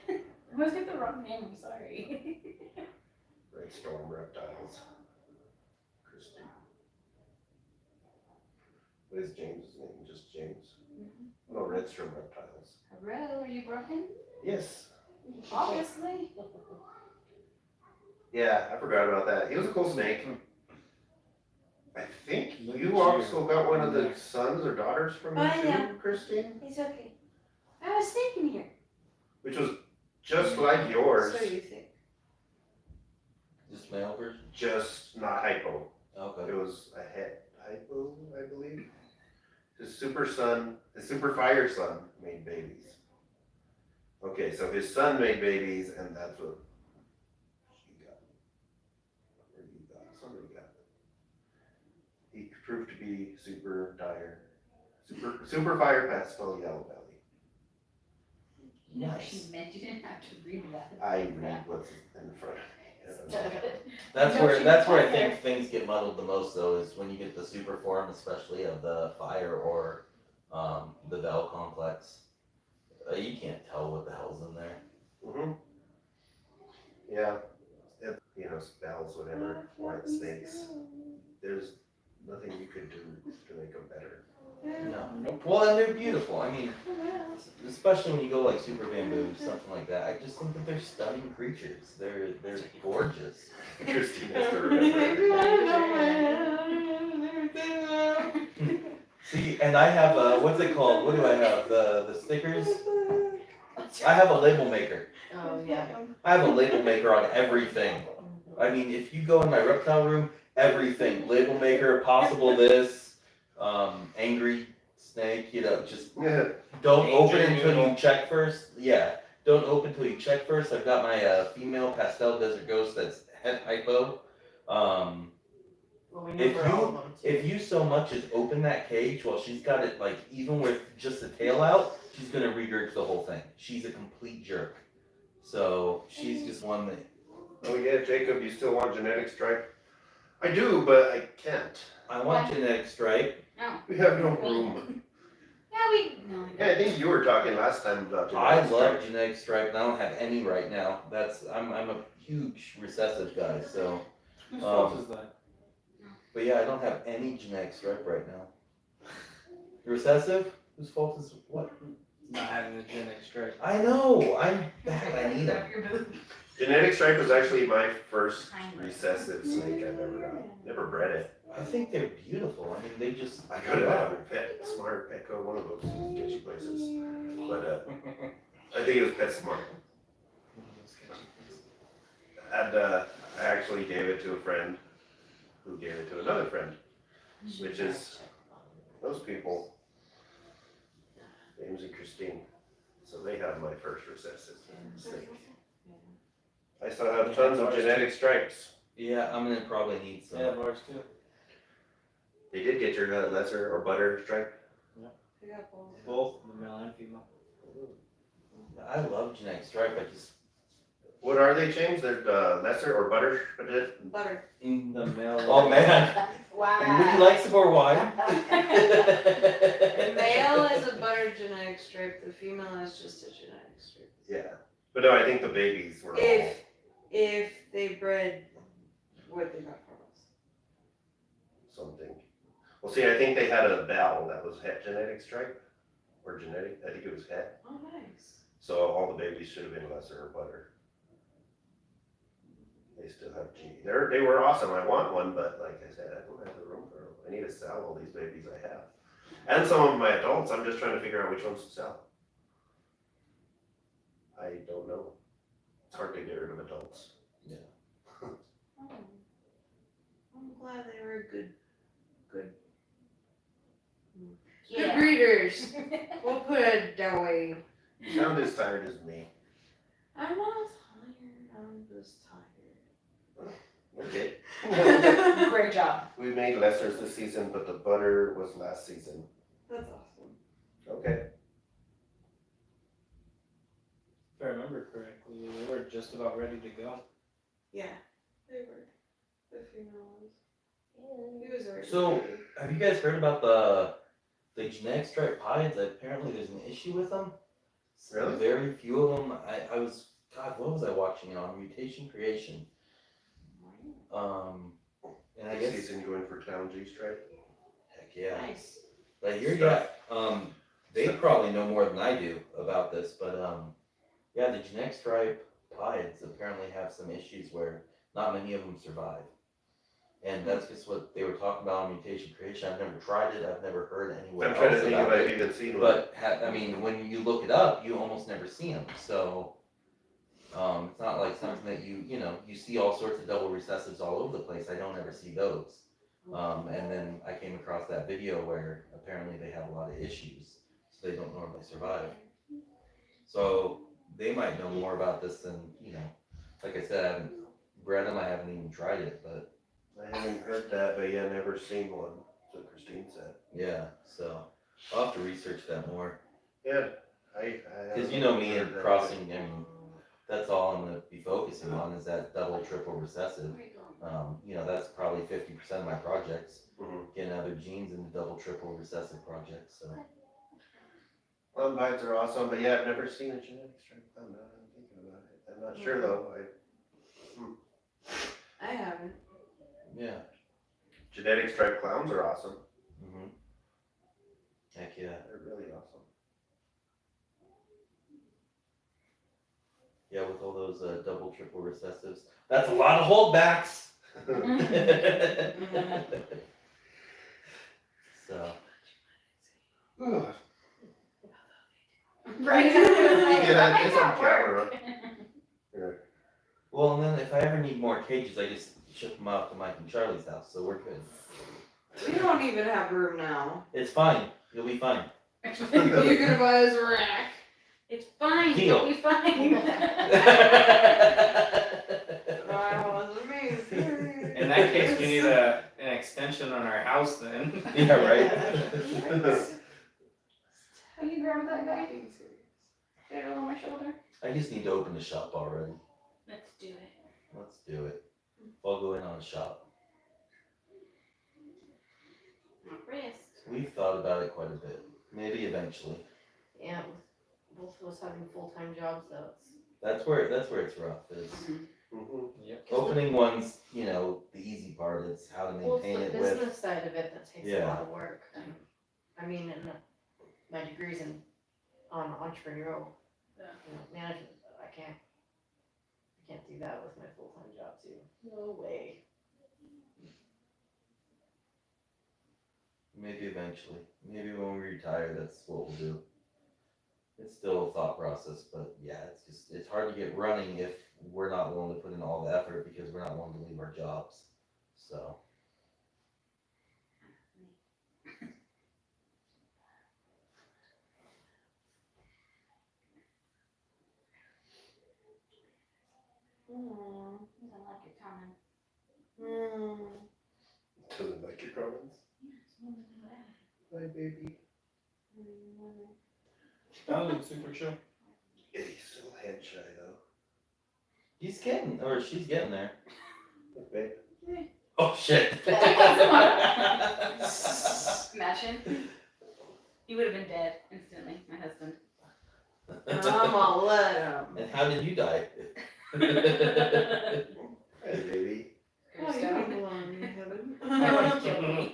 I always get the wrong name, I'm sorry. Red Storm Reptiles. Christine. What is James' name? Just James? No, Red Storm Reptiles. Hello, are you broken? Yes. Obviously. Yeah, I forgot about that. He was a cool snake. I think you also got one of the sons or daughters from him too, yeah. Christine? It's okay. I have a snake in here. Which was just like yours, So you think. Just male version. just not hypo. Okay. It was a het hypo, I believe. His super fire son made babies. Okay, so his son made babies, and that's what she got. Or you got, somebody got. He proved to be super dire. Super fire pastel yellow belly. No, Nice. she meant you didn't have to read that. I read what's in front of me. That's No, where she that's was where I right think things get muddled the most, though, is when you get the super form, especially of the fire or the Bell complex. You can't tell what the hell's in there. Mm-hmm. Yeah. Spells, whatever, white snakes. There's nothing you could do to make them better. No. Well, and they're beautiful. I mean, especially when you go like super bamboo, something like that. I just think that they're stunning creatures. They're gorgeous. Christine has to remember. See, and I have what's it called? What do I have? The stickers. I have a label maker. Oh, yeah. I have a label maker on everything. I mean, if you go in my reptile room, everything, label maker, possible this, angry snake, just Yeah. don't open Danger until you noodle. check first. Yeah, don't open until you check first. I've got my female pastel desert ghost that's het hypo. Well, we know If for all you of them. if you so much as open that cage while she's got it like even with just the tail out, she's gonna regurg the whole thing. She's a complete jerk. So she's just one that Oh yeah, Jacob, you still want genetic stripe? I do, but I can't. I want genetic stripe. We have no room. Yeah, no. Yeah, I think you were talking last time about I genetic love stripe. genetic stripe and I don't have any right now. I'm a huge recessive guy, so Whose fault is that? but yeah, I don't have any genetic stripe right now. Recessive? Whose fault is what? Not having the genetic stripe. I know, I'm bad, I need them. Genetic stripe was actually my first recessive snake I've ever got. Never bred it. I think they're beautiful. I mean, they just. I could have had a Pet Smart Echo, one of those sketchy places. But I think it was Pet Smart. And I actually gave it to a friend who gave it to another friend, which is those people, James and Christine. So they have my first recessive snake. I still have tons of genetic stripes. Yeah, I'm gonna probably need some. Yeah, ours too. They did get your lesser or butter stripe. I got both. Both the male and female. I love genetic stripe. I just. What are they, James? They're lesser or butter? Butter. The male. Oh man. Wow. Would you like some more wine? The male is a butter genetic strip, the female is just a genetic strip. Yeah. But no, I think the babies were all If they bred what they got from us. something. Well, see, I think they had a Bell that was het genetic stripe. Or genetic, I think it was het. Oh, nice. So all the babies should have been lesser or butter. They still have G. They were awesome. I want one, but like I said, I don't have the room for them. I need to sell all these babies I have. And some of my adults, I'm just trying to figure out which ones to sell. I don't know. It's hard to get rid of adults. Oh. I'm glad they were good Yeah. breeders. We'll put it that way. You sound as tired as me. I'm not tired, I'm just tired. Okay. Great job. We made lessers this season, but the butter was last season. That's awesome. Okay. If I remember correctly, they were just about ready to go. Yeah, they were. The female ones. He was already So, ready. have you guys heard about the genetic stripe pieds? Apparently, there's an issue with them. Really? Very few of them. I was. God, what was I watching it on? Mutation Creation. And I This guess. season going for Town G stripe. Heck yeah. Nice. But here, yeah, they probably know more than I do about this, but yeah, the genetic stripe pieds apparently have some issues where not many of them survive. And that's just what they were talking about on Mutation Creation. I've never tried it, I've never heard anywhere I'm trying to else think if about I've it. even seen one. But, I mean, when you look it up, you almost never see them, so it's not like something that you see all sorts of double recessives all over the place. I don't ever see those. And then I came across that video where apparently they have a lot of issues, so they don't normally survive. So they might know more about this than, like I said, I haven't bred them, I haven't even tried it, but I haven't heard that, but yeah, never seen one. So Christine said. yeah, so I'll have to research that more. Yeah, I Because you know me and crossing, I mean, that's all I'm gonna be focusing on is that double, triple recessive. That's probably 50% of my projects, Mhm. getting other genes into double, triple recessive projects, so. Plum bites are awesome, but yeah, I've never seen a genetic stripe plum. Now that I'm thinking about it. I'm not sure though. I haven't. Yeah. Genetic stripe clowns are awesome. Mm-hmm. Heck yeah. They're really awesome. Yeah, with all those double, triple recessives. That's a lot of holdbacks. So. Right. Yeah, it's on camera. Well, and then if I ever need more cages, I just ship them out to Mike and Charlie's house, so we're good. We don't even have room now. It's fine. You'll be fine. You're gonna buy us a rack. It's fine. Deal. You'll be fine. I was amazing. In that case, we need an extension on our house then. Yeah, right. How you grab that guy? Get it over my shoulder. I just need to open the shop already. Let's do it. Let's do it. I'll go in on the shop. Risk. We've thought about it quite a bit. Maybe eventually. Yeah, with both of us having full-time jobs, though, it's. That's where it's rough. Is Mhm. Yep. opening one's, you know, the easy part. It's how to Well, it's maintain the it with. business side of it that takes a Yeah. lot of work. I mean, and my degree's on entrepreneurial management, but I can't do that with my full-time job too. No way. Maybe eventually. Maybe when we retire, that's what we'll do. It's still a thought process, but yeah, it's hard to get running if we're not willing to put in all the effort because we're not willing to leave our jobs. So Doesn't like your comments. Doesn't like your comments. Hi, baby. That was super chill. Yeah, he's still head shy though. he's getting, or she's getting there. Babe. Oh shit! Imagine. He would have been dead instantly, my husband. I'm gonna let him. And how did you die? Hey, baby. Oh, you don't belong in heaven. My wife killed me.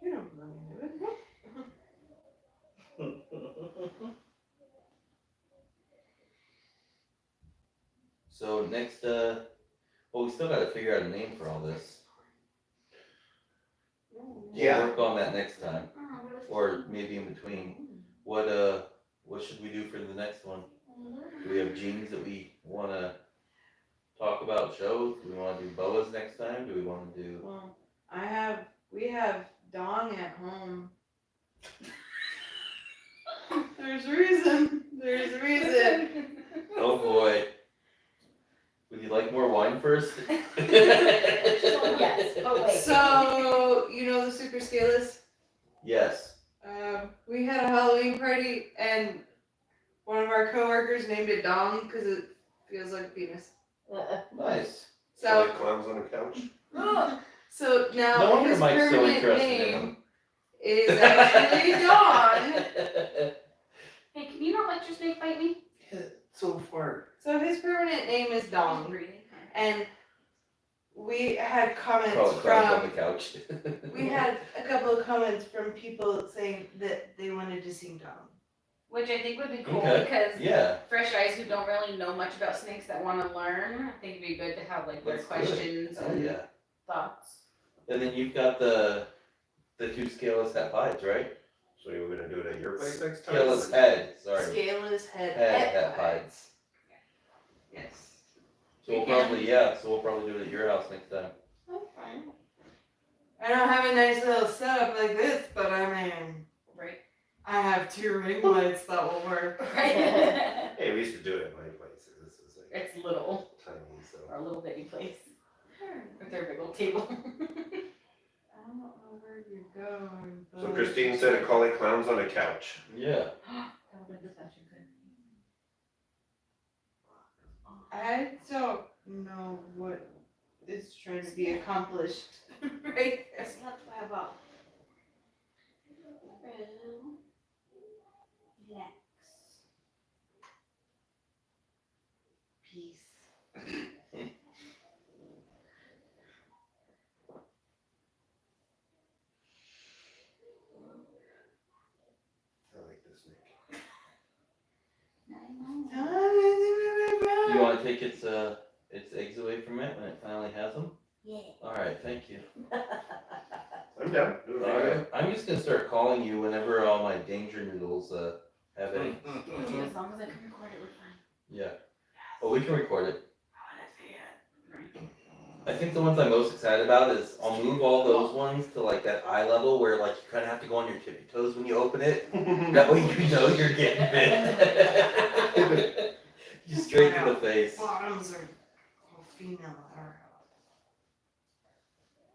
You don't belong in heaven. So next, well, we still got to figure out a name for all this. Yeah. We'll work on that next time, Oh, what is- or maybe in between. What should we do for the next one? Do we have genes that we want to talk about shows? Do we want to do boas next time? Do we want to do? Well, we have Dong at home. There's reason. There's reason. Oh boy. Would you like more wine first? Yes, but wait. So, you know the Super Scaleless? Yes. We had a Halloween party and one of our coworkers named it Dong because it feels like a penis. Nice. So, Like clowns on a couch. so now No wonder his Mike's so permanent interested in name them. is actually Dawn. Hey, can you not let your snake bite me? So far. So his permanent name is He's Dong, breathing. and we had comments Call it clowns on the from couch. we had a couple of comments from people saying that they wanted to see Dong. Which I think would be cool Okay. because Yeah. fresh eyes who don't really know much about snakes that want to learn, I think it'd be good to have like their Let's do it. questions Oh and yeah. thoughts. And then you've got the two scaleless het hides, right? So you were gonna do it at your place next time? Scaleless head. Sorry. Scaleless head Het hides. Yes. So we'll probably do it at your house next time. Okay. I don't have a nice little setup like this, but I mean, Right. I have 2 ring lights that will work. Right. Hey, we used to do it at my place. This is like It's little, tiny, so. or a little bitty place with their big old table. I don't know where you're going. So but- Christine said to call it clowns on a couch. Yeah. That'll be the fashion good. I don't know what is trying to be accomplished right there. It's not what about. Relax. Peace. I like this, Nick. You want to take its eggs away from it when it finally has them? Yeah. All right. Thank you. I'm down. Do it All right right. I'm just gonna start calling you whenever all my danger noodles have any. As long as I can record it, we're fine. Yeah. Well, we can record it. I wanna see it. I think the ones I'm most excited about is I'll move all those ones to like that eye level where like you kind of have to go on your tippy toes when you open it. That way you know you're getting bit. Just straight to the face. Bottoms are all female at our house.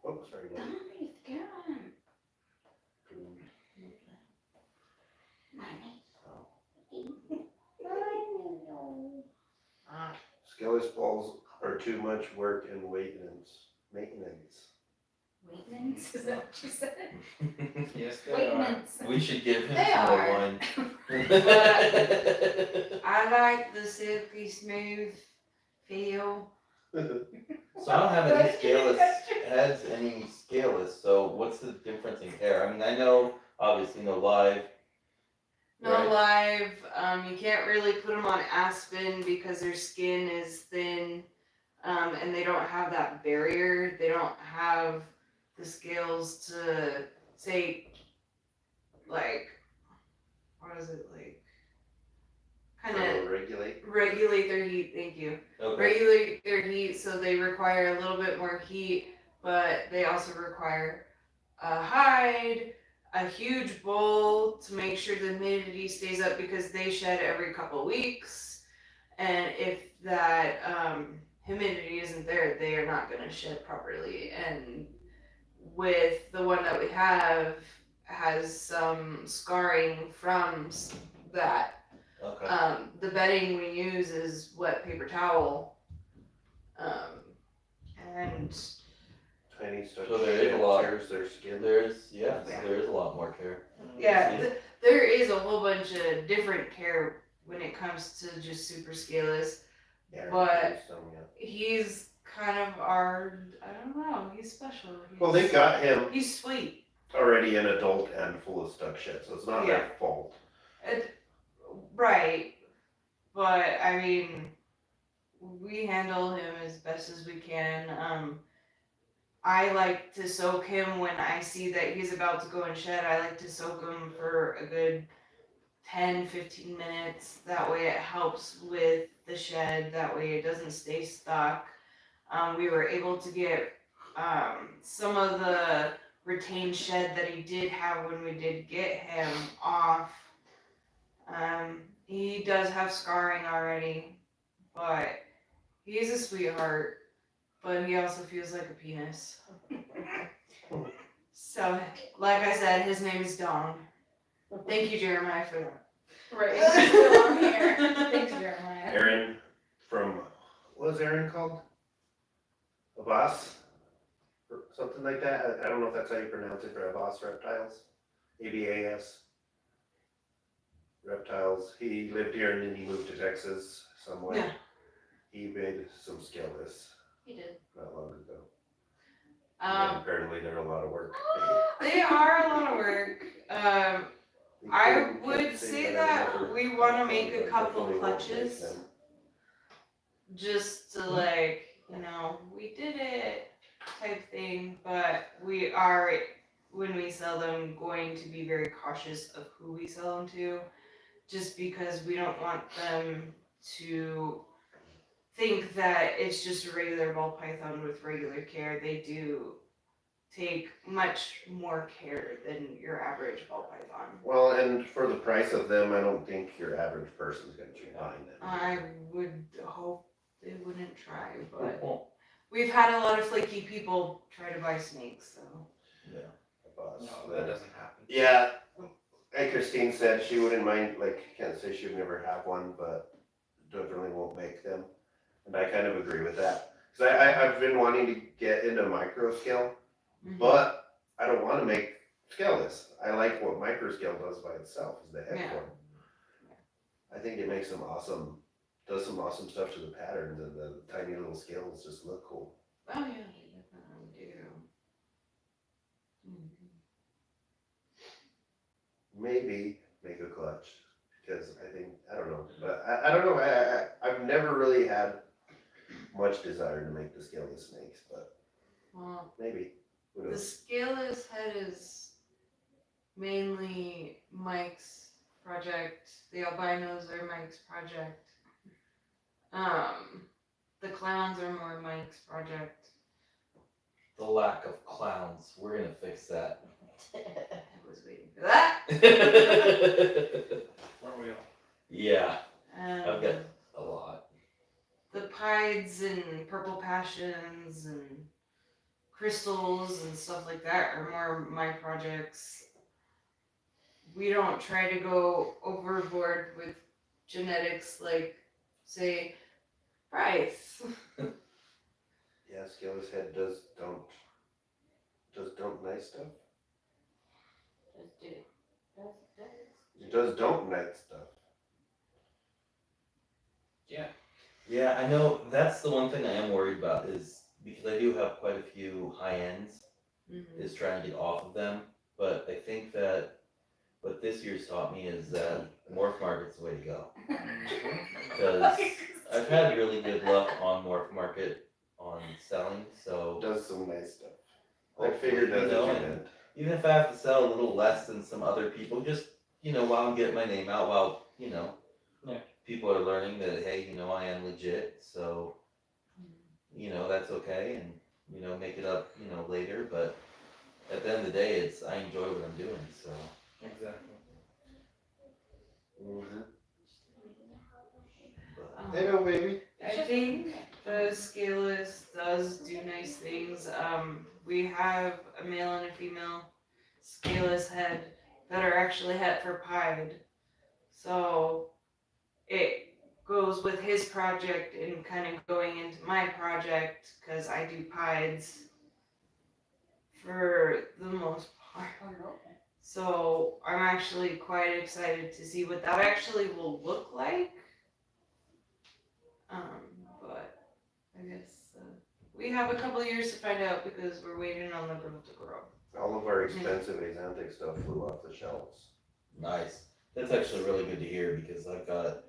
Oh, sorry. buddy. Nice, good. Skillless balls are too much work and maintenance. Maintenance, is that what you said? Yes, they are. Maintenance. We should give him They some more are. wine. I like the silky smooth feel. So I don't have any scaleless heads, any scaleless, so what's the difference in care? I mean, I know, obviously, no live. No Right. live. You can't really put them on Aspen because their skin is thin, and they don't have that barrier. They don't have the scales to say, like, what is it like? Kind of regulate their heat. Thank you. Okay. Regulate their heat, so they require a little bit more heat, but they also require a hide, a huge bowl to make sure the humidity stays up because they shed every couple weeks, and if that humidity isn't there, they are not going to shed properly. And with the one that we have has some scarring from that. Okay. The bedding we use is wet paper towel, and Tiny stuff. So there is a lot. Tears their skin. There is a lot more care. yeah, there is a whole bunch of different care when it comes to just super scaleless. Yeah, But some, yeah. he's kind of our, I don't know, he's special. Well, they got him He's sweet. already an adult and full of stuck shit, so it's not their fault. Right, but I mean, we handle him as best as we can. I like to soak him when I see that he's about to go and shed. I like to soak him for a good 10-15 minutes. That way it helps with the shed. That way it doesn't stay stuck. We were able to get some of the retained shed that he did have when we did get him off. He does have scarring already, but he's a sweetheart, but he also feels like a penis. So, like I said, his name is Dong. Thank you, Jeremiah, for that. Right, it's still on here. Thanks, Jeremiah. Aaron from, what was Aaron called? Abbas? Or something like that? I don't know if that's how you pronounce it for Abbas Reptiles. ABAS. Reptiles. He lived here and then he moved to Texas somewhere. Yeah. He made some scaleless He did. not long ago. And apparently they're a lot of work. They are a lot of work. I would say that we want to make a couple clutches. Just to we did it type thing, but we are, when we sell them, going to be very cautious of who we sell them to, just because we don't want them to think that it's just a regular ball python with regular care. They do take much more care than your average ball python. Well, and for the price of them, I don't think your average person's going to be buying them. I would hope they wouldn't try, but we've had a lot of flaky people try to buy snakes, so. No, that doesn't happen. Yeah, and Christine said she wouldn't mind, can't say she would never have one, but definitely won't make them. And I kind of agree with that. Because I've been wanting to get into micro scale, but I don't want to make scaleless. I like what micro scale does by itself, is the head form. I think it makes them awesome, does some awesome stuff to the patterns, and the tiny little scales just look cool. Oh yeah, they definitely do. Maybe make a clutch, because I don't know, but I don't know, I've never really had much desire to make the scaleless snakes, but Well, maybe, who the knows? scaleless head is mainly Mike's project. The albinos are Mike's project. The clowns are more Mike's project. The lack of clowns. We're gonna fix that. I was waiting for that. Weren't we all? Yeah, I've Um, got a lot. the pieds and purple passions and crystals and stuff like that are more my projects. We don't try to go overboard with genetics like, say, Bryce. Yeah, Scaleless Head does don't nice stuff. Just do it. It does don't nice stuff. Yeah, I know that's the one thing I am worried about is because I do have quite a few high ends, is trying to get off of them. But I think that what this year's taught me is that Morph Market's the way to go. Because I've had really good luck on Morph Market on selling, so Does some nice stuff. I hopefully, figured that's you know, what you and meant. even if I have to sell a little less than some other people, just, while I'm getting my name out, while, Yeah. people are learning that, hey, I am legit, so, that's okay, and, make it up, later, but at the end of the day, I enjoy what I'm doing, so. Exactly. Mm-hmm. But, Hey, no, baby. I think the scaleless does do nice things. We have a male and a female scaleless head that are actually het for pied. So it goes with his project and kind of going into my project because I do pieds for the most part. So I'm actually quite excited to see what that actually will look like. But I guess we have a couple years to find out because we're waiting on the growth to grow. All of our expensive Exantic stuff flew off the shelves. nice. That's actually really good to hear because I've got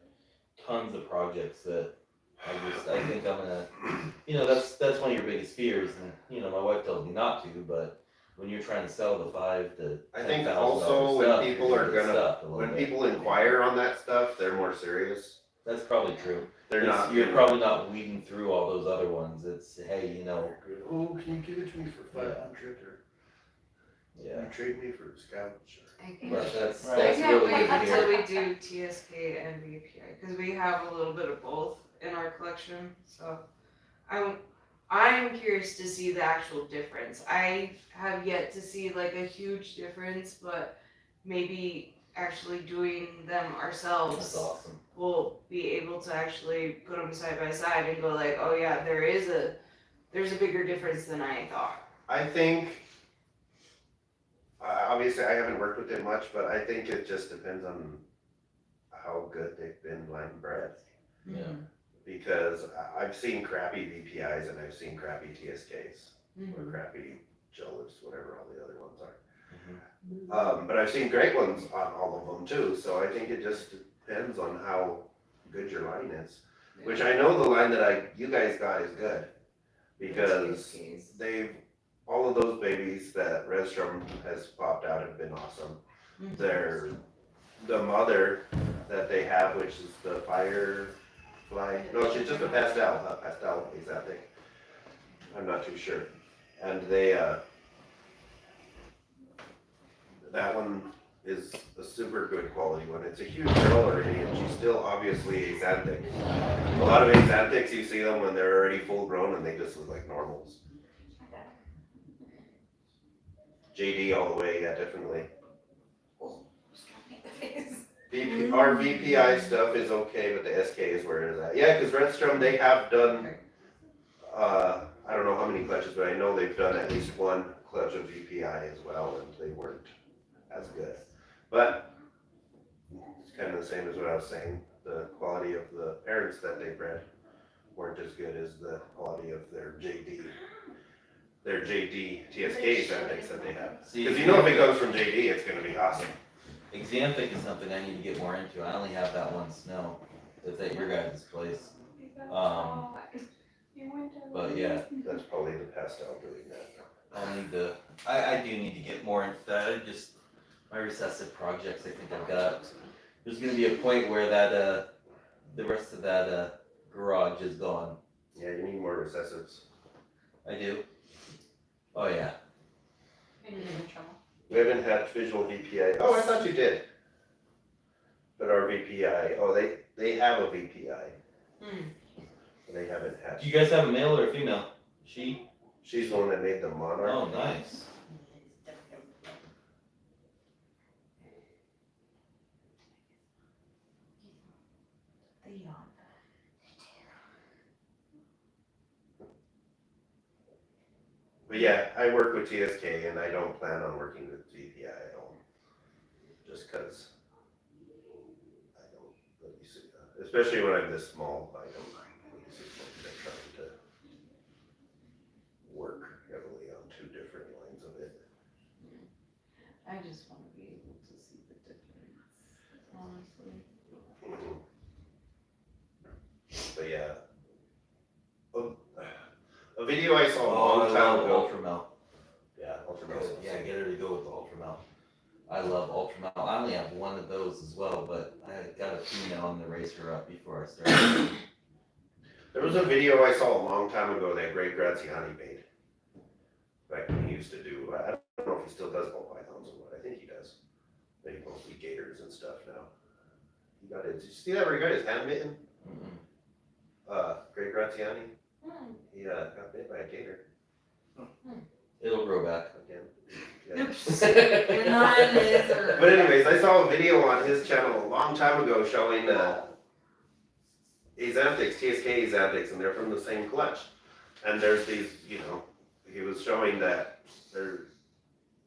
tons of projects that I think I'm gonna, that's one of your biggest fears, and my wife tells me not to, but when you're trying to sell the $5,000 to I think $10,000 also when stuff, people you're are get gonna, stuffed a little when bit. people inquire on that stuff, they're more serious. That's probably true. They're not. You're probably not weeding through all those other ones. It's hey, Oh, can you give it to me for 500 or yeah. you trade me for a scavenge? But that's I that's can't really wait good to until hear. we do TSK and VPI because we have a little bit of both in our collection. So I'm curious to see the actual difference. I have yet to see like a huge difference, but maybe actually doing them ourselves That's awesome. we'll be able to actually put them side by side and go like, oh yeah, there's a bigger difference than I thought. I think, obviously I haven't worked with it much, but I think it just depends on how good they've been line bred. Yeah. Because I've seen crappy VPIs and I've seen crappy TSKs or crappy Jellies, whatever all the other ones are. But I've seen great ones on all of them too, so I think it just depends on how good your line is. Which I know the line that you guys got is good because all of those babies that Redstrom has popped out have been awesome. The mother that they have, which is the Firefly, no, she's just a pastel exotic. I'm not too sure. And that one is a super good quality one. It's a huge girl already, and she's still obviously Exantic. A lot of Exantics, you see them when they're already full grown and they just look like normals. JD all the way, yeah, definitely. Our VPI stuff is okay, but the SK is where it is at. Yeah, because Redstrom, they have done, I don't know how many clutches, but I know they've done at least one clutch of VPI as well, and they weren't as good. But it's kind of the same as what I was saying. The quality of the parents that they bred weren't as good as the quality of their JD TSK Xanthics that they have. Because if it comes from JD, it's going to be awesome. Xanthic is something I need to get more into. I only have that one snow that's at your guys' place. But yeah. That's probably the pastel doing that. I do need to get more into that. My recessive projects, I think I've got There's gonna be a point where that the rest of that garage is gone. Yeah, you need more recessives. I do. Oh yeah. Maybe you're in trouble. We haven't had visual VPI. Oh, I thought you did. But our VPI, they have a VPI. They haven't had. Do you guys have a male or a female? She? She's the one that made the monarch. Oh, nice. But yeah, I work with TSK and I don't plan on working with VPI at all. Just because I don't really see that. Especially when I'm this small, I don't really see them trying to work heavily on two different lines of it. I just want to be able to see the difference, honestly. But yeah. A video I saw a long time ago. Ultra Mel. Yeah, Ultra Yeah, get her to go with the Ultra Mel. I love Ultra Mel. I only have one of those as well, but I got a female and to raise her up before I started. There was a video I saw a long time ago that Greg Graziani made. Back when he used to do, I don't know if he still does ball pythons or what, I think he does. But he mostly gators and stuff now. He got it, did you see that where he got his hand bitten? Greg Graziani? He got bit by a gator It'll grow back. again. Yeah. But But anyways, I saw a video on his channel a long time ago showing Exotics, TSK Exotics, and they're from the same clutch. And there's these, he was showing that there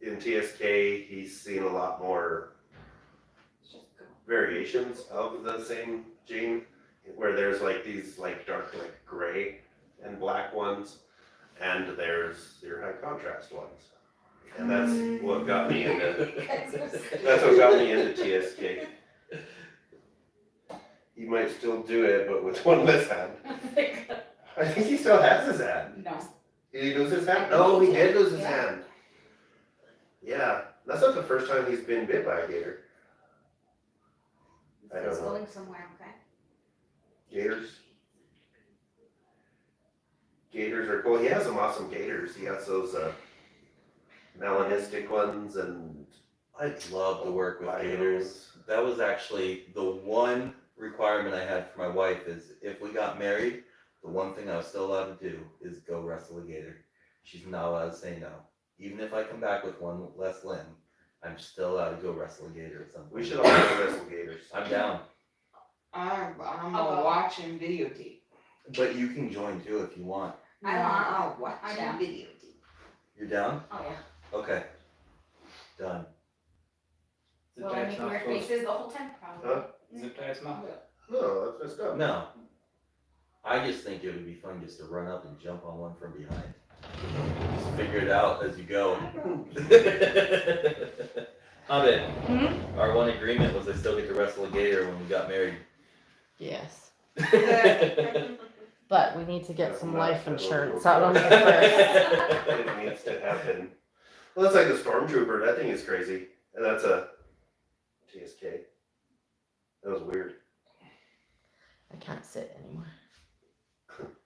in TSK he's seen a lot more variations of the same gene, where there's like these like dark like gray and black ones, and there's your high contrast ones. And that's what got me into TSK. He might still do it, but with one less hand. I think he still has his hand. No. Did he lose his hand? No, he did lose his hand. Yeah, that's not the first time he's been bit by a gator. I don't It's know. going somewhere, okay? Gators are cool. He has some awesome gators. He has those melanistic ones and I'd love to work with binos. gators. That was actually the one requirement I had for my wife is if we got married, the one thing I was still allowed to do is go wrestle a gator. She's not allowed to say no. Even if I come back with one less limb, I'm still allowed to go wrestle a gator at some point. We should all go wrestle gators. I'm down. I'm gonna watch and videotape. But you can join too if you want. I'll watch I'm and down. videotape. You're down? Oh, yeah. Okay. Done. Zip Will I tie's make not weird supposed. faces the whole time? Probably. Huh? Zip tie's not. No, that's messed up. No. I just think it would be fun just to run up and jump on one from behind. Just figure it out as you go. Abed, our one agreement was I still get to wrestle a gator when we got married. Yes, but we need to get some life insurance out on it first. It needs to happen. Well, it's like the Stormtrooper. That thing is crazy. And that's a TSK. That was weird. I can't sit anymore.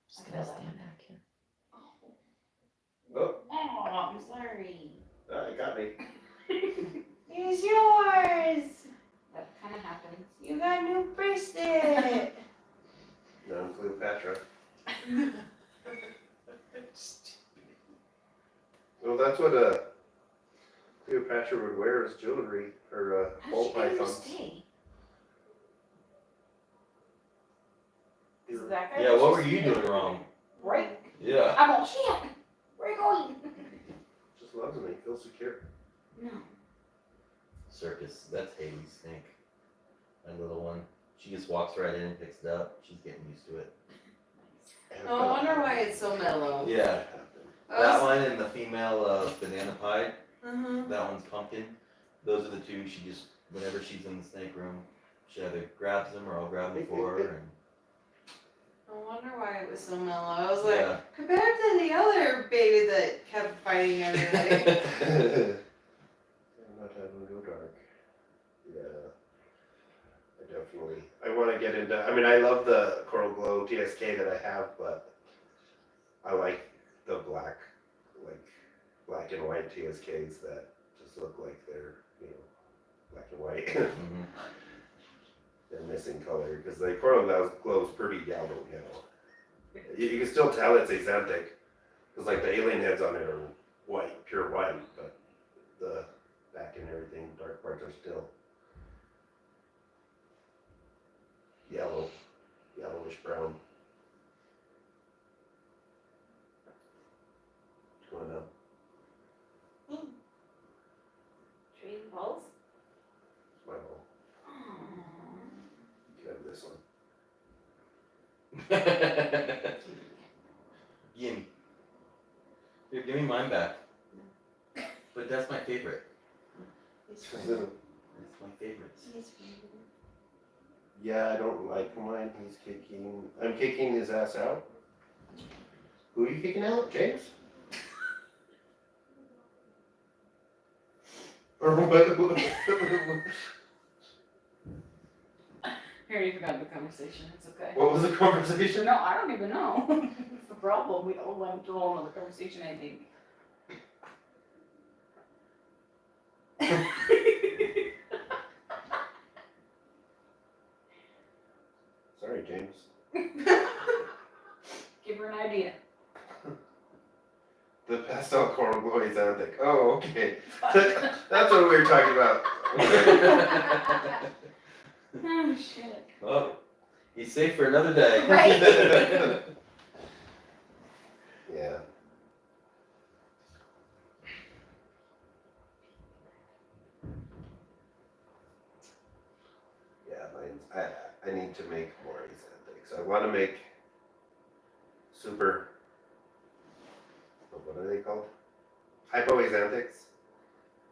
Just gonna stand back here. Oh, Oh, I'm sorry. it got me. It's yours. That kind of happens. You got a new bracelet. No, I'm Cleopatra. Well, that's what Cleopatra would wear as jewelry or How ball did she get her to pythons. stay? Is that guy? Yeah, what were you doing wrong? Right. Yeah. I'm all shit. Where are you going? Just loves me. Feels secure. No. Circus, that's Haley's snake. My little one. She just walks right in and picks it up. She's getting used to it. No wonder why it's so mellow. Yeah. That one and the female banana pie. Uh-huh. That one's pumpkin. Those are the two. She just, whenever she's in the snake room, she either grabs them or I'll grab them for her. And No wonder why it was so mellow. I was like, yeah. compared to the other baby that kept fighting everything. I'm not having to go dark. Yeah. definitely. I want to get into. I mean, I love the Coral Glow TSK that I have, but I like the black and white TSKs that just look like they're black and white. Mhm. They're missing color because the Coral Glow's pretty yellow. You can still tell it's Exotic because like the alien heads on it are white, pure white, but the back and everything, dark parts are still yellowish brown. What's going on? Tree balls. It's my ball. You can have this one. Gimme. Here, give me mine back. But that's my favorite. It's little. That's my favorite. Yeah, I don't like mine. He's kicking. I'm kicking his ass out. Who are you kicking out, James? Or what? I already forgot the conversation. It's okay. What was the conversation? No, I don't even know. It's the problem. We all went through all of the conversation, I think. Sorry, James. Give her an idea. The pastel coral glow Exotic. Oh, okay. That's what we were talking about. Oh, shit. Oh, he's safe for another day. Right. Yeah. Yeah, I need to make more Exotics. I want to make super. What are they called? Hypo Exotics.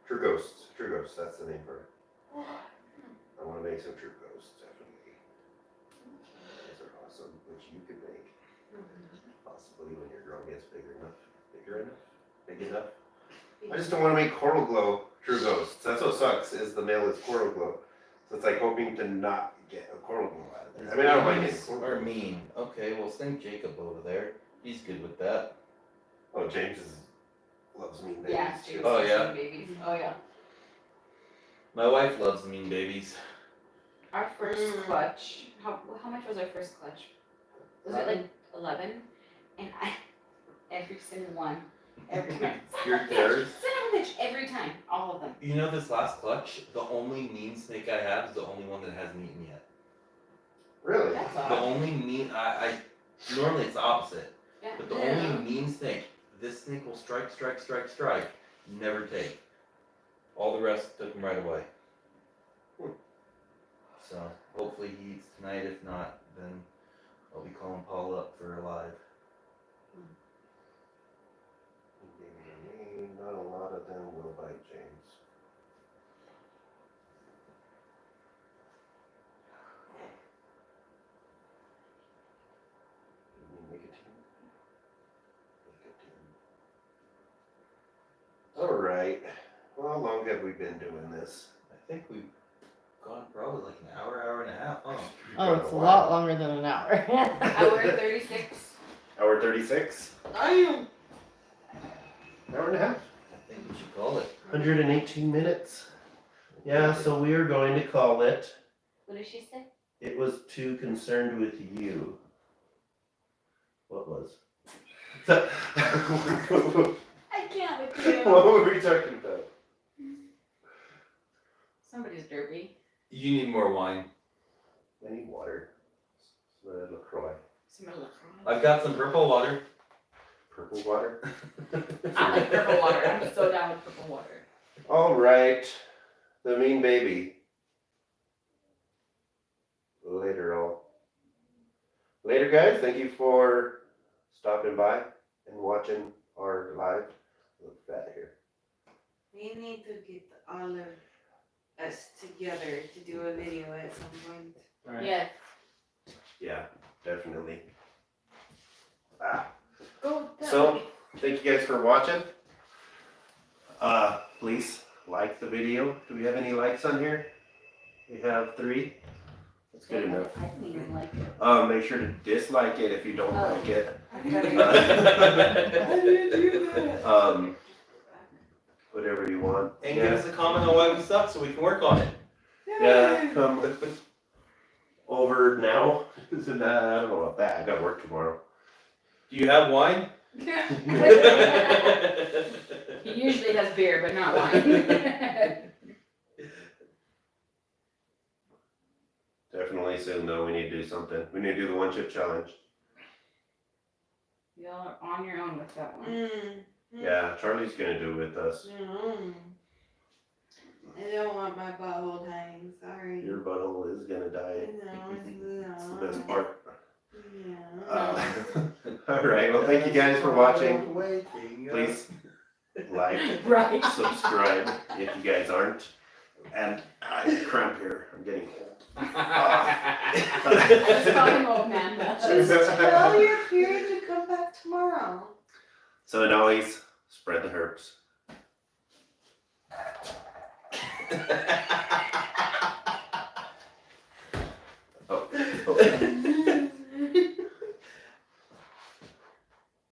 True Ghosts. True Ghosts. That's the name for it. I want to make some True Ghosts, definitely. Those are awesome, which you could make. Possibly when your girl gets big enough. I just don't want to make Coral Glow True Ghosts. That's what sucks, is the male is Coral Glow. So it's like hoping to not get a Coral Glow out of there. I mean, I don't mind getting Coral Or Glow. mean. Okay, well send Jacob over there. He's good with that. Oh, loves mean babies Yeah, too. Oh, yeah? Babies. Oh, yeah. My wife loves mean babies. Our first clutch, how much was our first clutch? Was it like 11? And every single one, every time. Your third? Son of a bitch, every time, all of them. You know this last clutch, the only mean snake I have is the only one that hasn't eaten yet. Really? That's The odd. only mean, I normally it's the opposite, Yeah. but the only mean snake, this snake will strike, never take. All the rest took him right away. So hopefully he eats tonight. If not, then I'll be calling Paul up for a live. Not a lot of them will bite James. All right. Well, how long have we been doing this? I think we've gone probably like an hour and a half, huh? Oh, it's a lot longer than an hour. Hour 36. Hour 36? Damn! Hour and a half? I think we should call it. 118 minutes. Yeah, so we are going to call it. What did she say? It was too concerned with you. What was? I can't with you. What were we talking about? Somebody's derpy. You need more wine. I need water. Some LaCroix. Somebody look I've got some purple water. Purple water. I like purple water. I'm so down with purple water. All right. The mean baby. Later, all. Later, guys. Thank you for stopping by and watching our live. Look fat here. We need to get all of us together to do a video at some point. Alright. Yeah. Yeah, definitely. Ah. Go. So, thank you guys for watching. Please like the video. Do we have any likes on here? We have 3. That's good enough. I didn't even like it. Make sure to dislike it if you don't Oh. like it. How do you do that? Whatever you want. And give us a comment on why we suck so we can work on it. Yeah, come over now. I don't know about that. I got work tomorrow. Do you have wine? He usually has beer, but not wine. Definitely soon though, we need to do something. We need to do the 1 chip challenge. Y'all are on your own with that one. Yeah, Charlie's gonna do it with us. I don't want my butthole dying, sorry. Your butthole is gonna die. It's the best part. Alright, well thank you guys for watching. Please like, Right. subscribe if you guys aren't. And I cramp here. I'm getting old. That's fucking old man. Just tell your period to come back tomorrow. So and always spread the herbs. Oh.